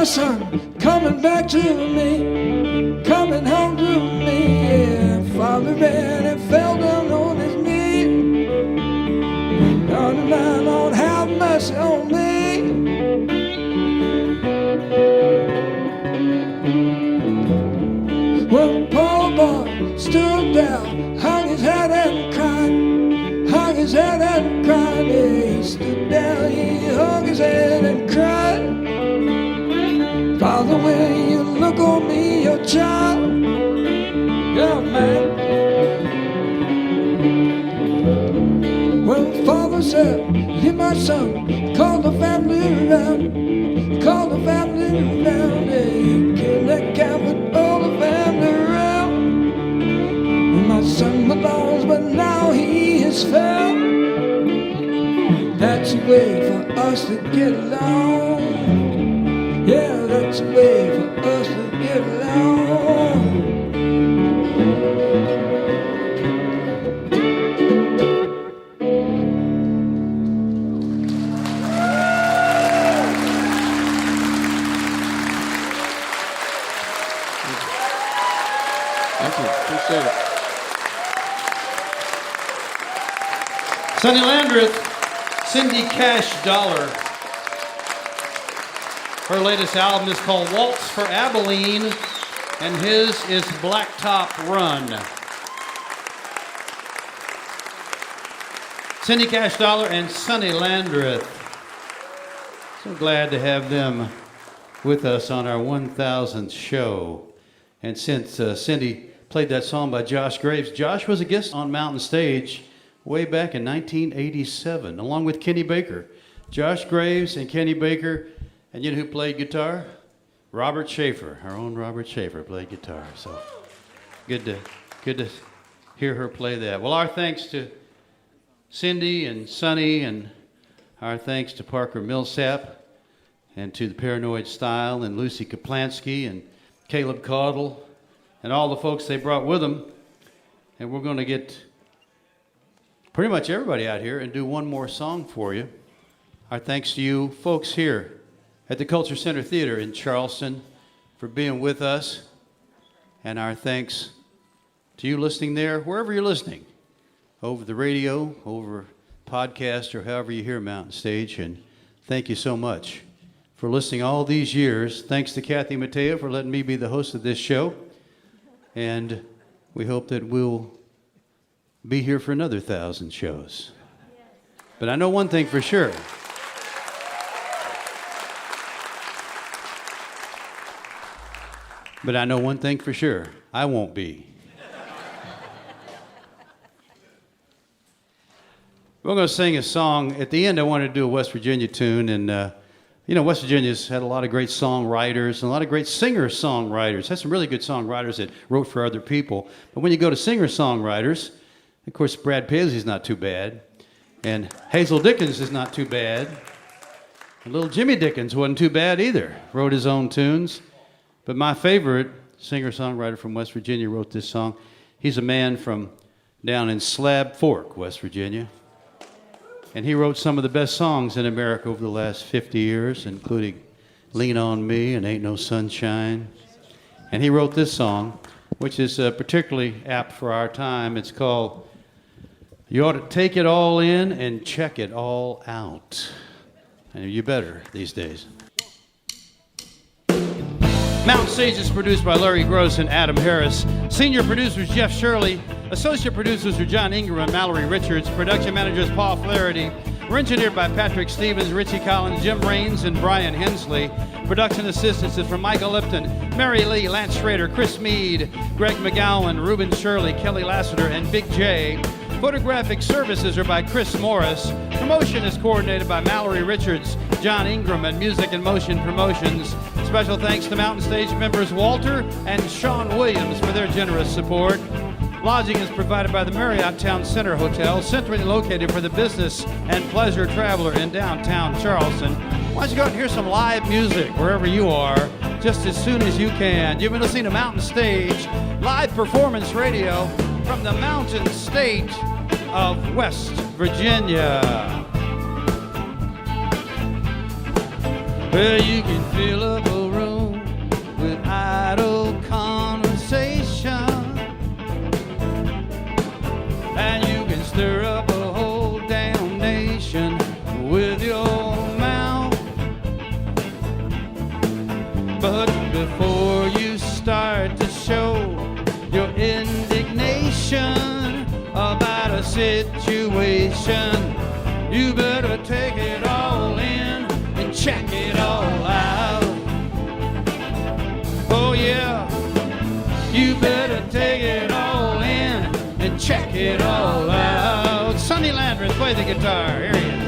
Son, coming back to me, coming home to me, yeah. Father ran and fell down on his knee. Lord, man, Lord, have mercy on me. Well, poor boy stood down, hung his head and cried, hung his head and cried, yeah. He stood down, he hung his head and cried. Father, when you look on me, your child, yeah, man. Well, Father said, hear my son, call the family around, call the family around, yeah. Kill that cat with all the family around. My son belongs, but now he is found. That's a way for us to get along. Yeah, that's a way for us to get along. Thank you. Appreciate it. Sonny Landreth, Cindy Cashdollar. Her latest album is called Waltz for Abilene, and his is Blacktop Run. Cindy Cashdollar and Sonny Landreth. So glad to have them with us on our 1000th show. And since Cindy played that song by Josh Graves, Josh was a guest on Mountain Stage way back in 1987, along with Kenny Baker. Josh Graves and Kenny Baker. And you know who played guitar? Robert Schaefer. Our own Robert Schaefer played guitar. So good to hear her play that. Well, our thanks to Cindy and Sonny, and our thanks to Parker Millsap, and to the Paranoid Style, and Lucy Kaplansky, and Caleb Caudle, and all the folks they brought with them. And we're going to get pretty much everybody out here and do one more song for you. Our thanks to you folks here at the Culture Center Theater in Charleston for being with us. And our thanks to you listening there, wherever you're listening, over the radio, over podcast, or however you hear Mountain Stage. And thank you so much for listening all these years. Thanks to Kathy Mateo for letting me be the host of this show. And we hope that we'll be here for another 1,000 shows. But I know one thing for sure. But I know one thing for sure. I won't be. We're going to sing a song. At the end, I wanted to do a West Virginia tune. And, you know, West Virginia's had a lot of great songwriters and a lot of great singer-songwriters. Has some really good songwriters that wrote for other people. But when you go to singer-songwriters, of course, Brad Paisley's not too bad. And Hazel Dickens is not too bad. And little Jimmy Dickens wasn't too bad either. Wrote his own tunes. But my favorite singer-songwriter from West Virginia wrote this song. He's a man from down in Slab Fork, West Virginia. And he wrote some of the best songs in America over the last 50 years, including Lean on Me and Ain't No Sunshine. And he wrote this song, which is particularly apt for our time. It's called You Ought to Take It All In and Check It All Out. And you better these days. Mountain Stage is produced by Larry Gross and Adam Harris. Senior producers Jeff Shirley. Associate producers are John Ingram and Mallory Richards. Production managers Paul Flaherty. We're engineered by Patrick Stevens, Richie Collins, Jim Raines, and Brian Hensley. Production assistance is from Michael Lipton, Mary Lee, Lance Schrader, Chris Mead, Greg McGowan, Reuben Shirley, Kelly Lassiter, and Big J. Photographic services are by Chris Morris. Promotion is coordinated by Mallory Richards, John Ingram, and Music and Motion Promotions. Special thanks to Mountain Stage members Walter and Sean Williams for their generous support. Lodging is provided by the Marriott Town Center Hotel, centrally located for the business and pleasure traveler in downtown Charleston. Why don't you go out and hear some live music wherever you are, just as soon as you can. You've been listening to Mountain Stage, live performance radio from the Mountain State of West Virginia. Well, you can fill up a room with idle conversation, and you can stir up a whole damn nation with your mouth. But before you start to show your indignation about a situation, you better take it all in and check it all out. Oh yeah, you better take it all in and check it all out. Sonny Landreth, play the guitar. Here he is.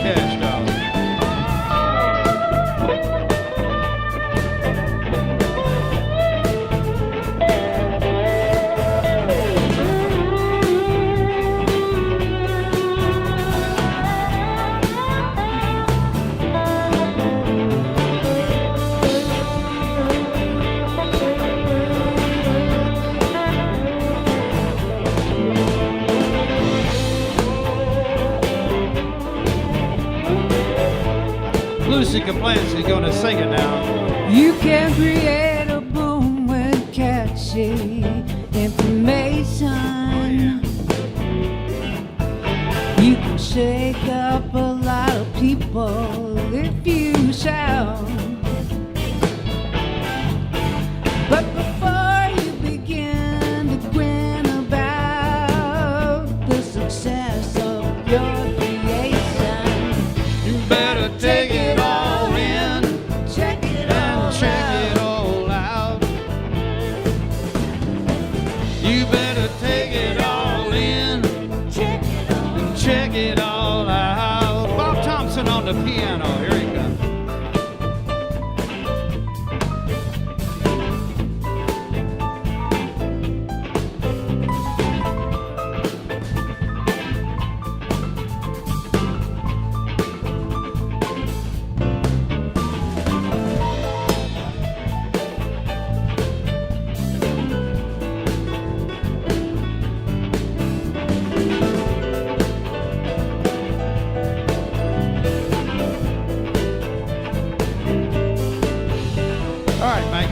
Cashdollar. Lucy Kaplansky is going to sing it now. You can create a boom with catchy information. You can shake up a lot of people if you shout. But before you begin to grin about the success of your creation, You better take it all in check it and all check out. it all out. You better take it all in and check it all out. Bob Thompson on the piano. Here he comes. All right, Mike.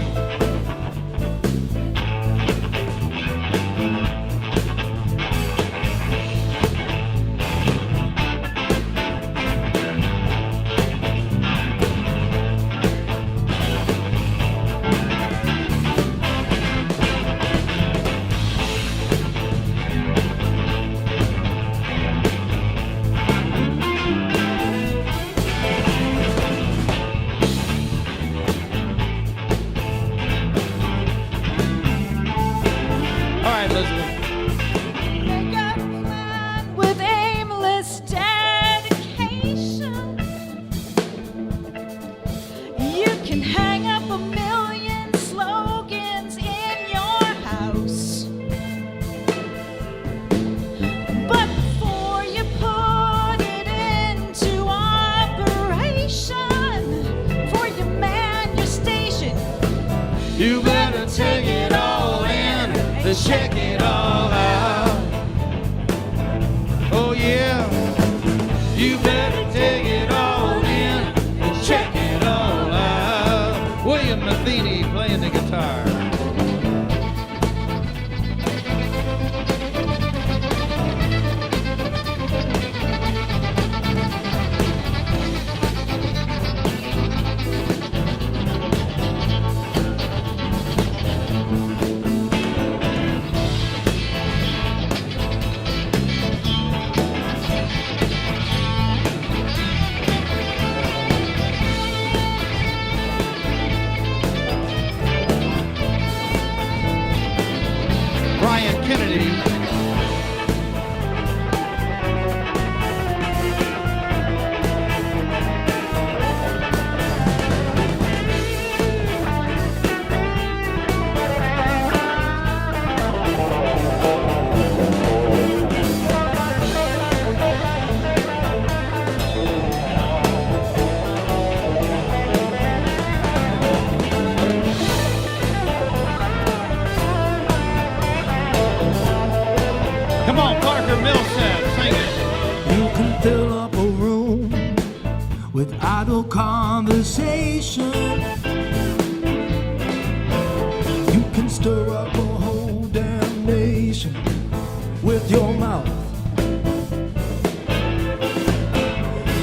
All right, Elizabeth. Make up your mind with aimless dedication. You can hang up a million slogans in your house, but before you put it into operation, for you man your station, You better take it all in and check it all out. Oh yeah. You better take it all in and check it all out. William Matheny playing the guitar. Brian Kennedy. Come on, Parker Millsap, sing it. You can fill up a room with idle conversation. You can stir up a whole damn nation with your mouth.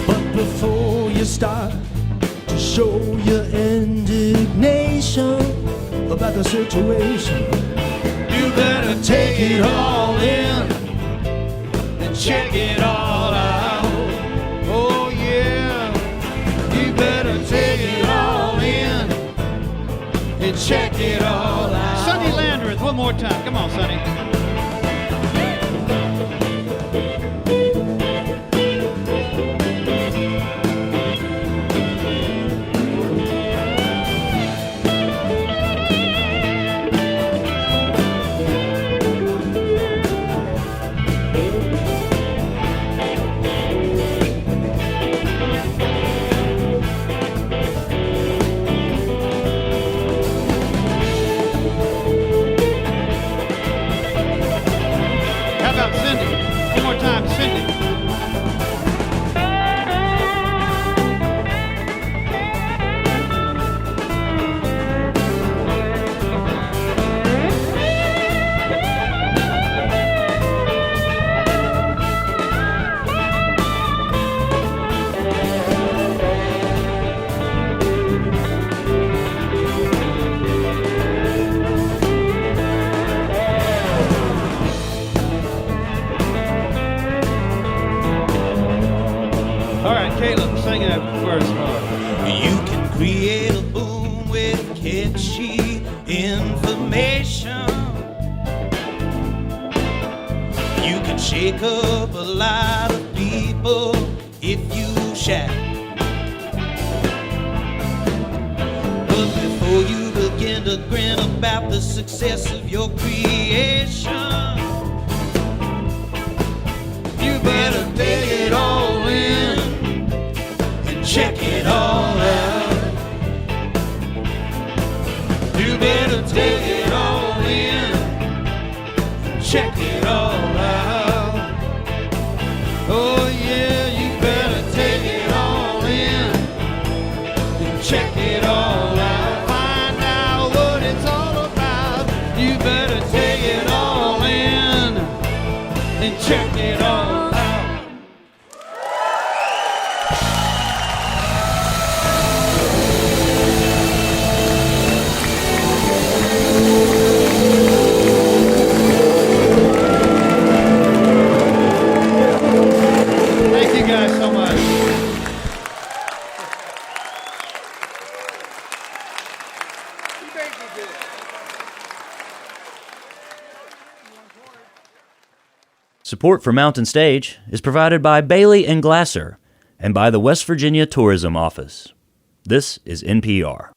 But before you start to show your indignation about the situation, You better take it all in and check it all out. Oh yeah. You better take it all in and check it all out. Sonny Landreth, one more time. Come on, Sonny. Caleb, sing that verse more. You can create a boom with catchy information. You can shake up a lot of people if you shout. But before you begin to grin about the success of your creation, you better take it all in and check it all out. You better take it all in and check it all out. Oh yeah, you better take it all in and check it all out. Find out what it's all about. You better take it all in and check it all out. Thank you guys so much. Support for Mountain Stage is provided by Bailey and Glasser and by the West Virginia Tourism Office. This is NPR.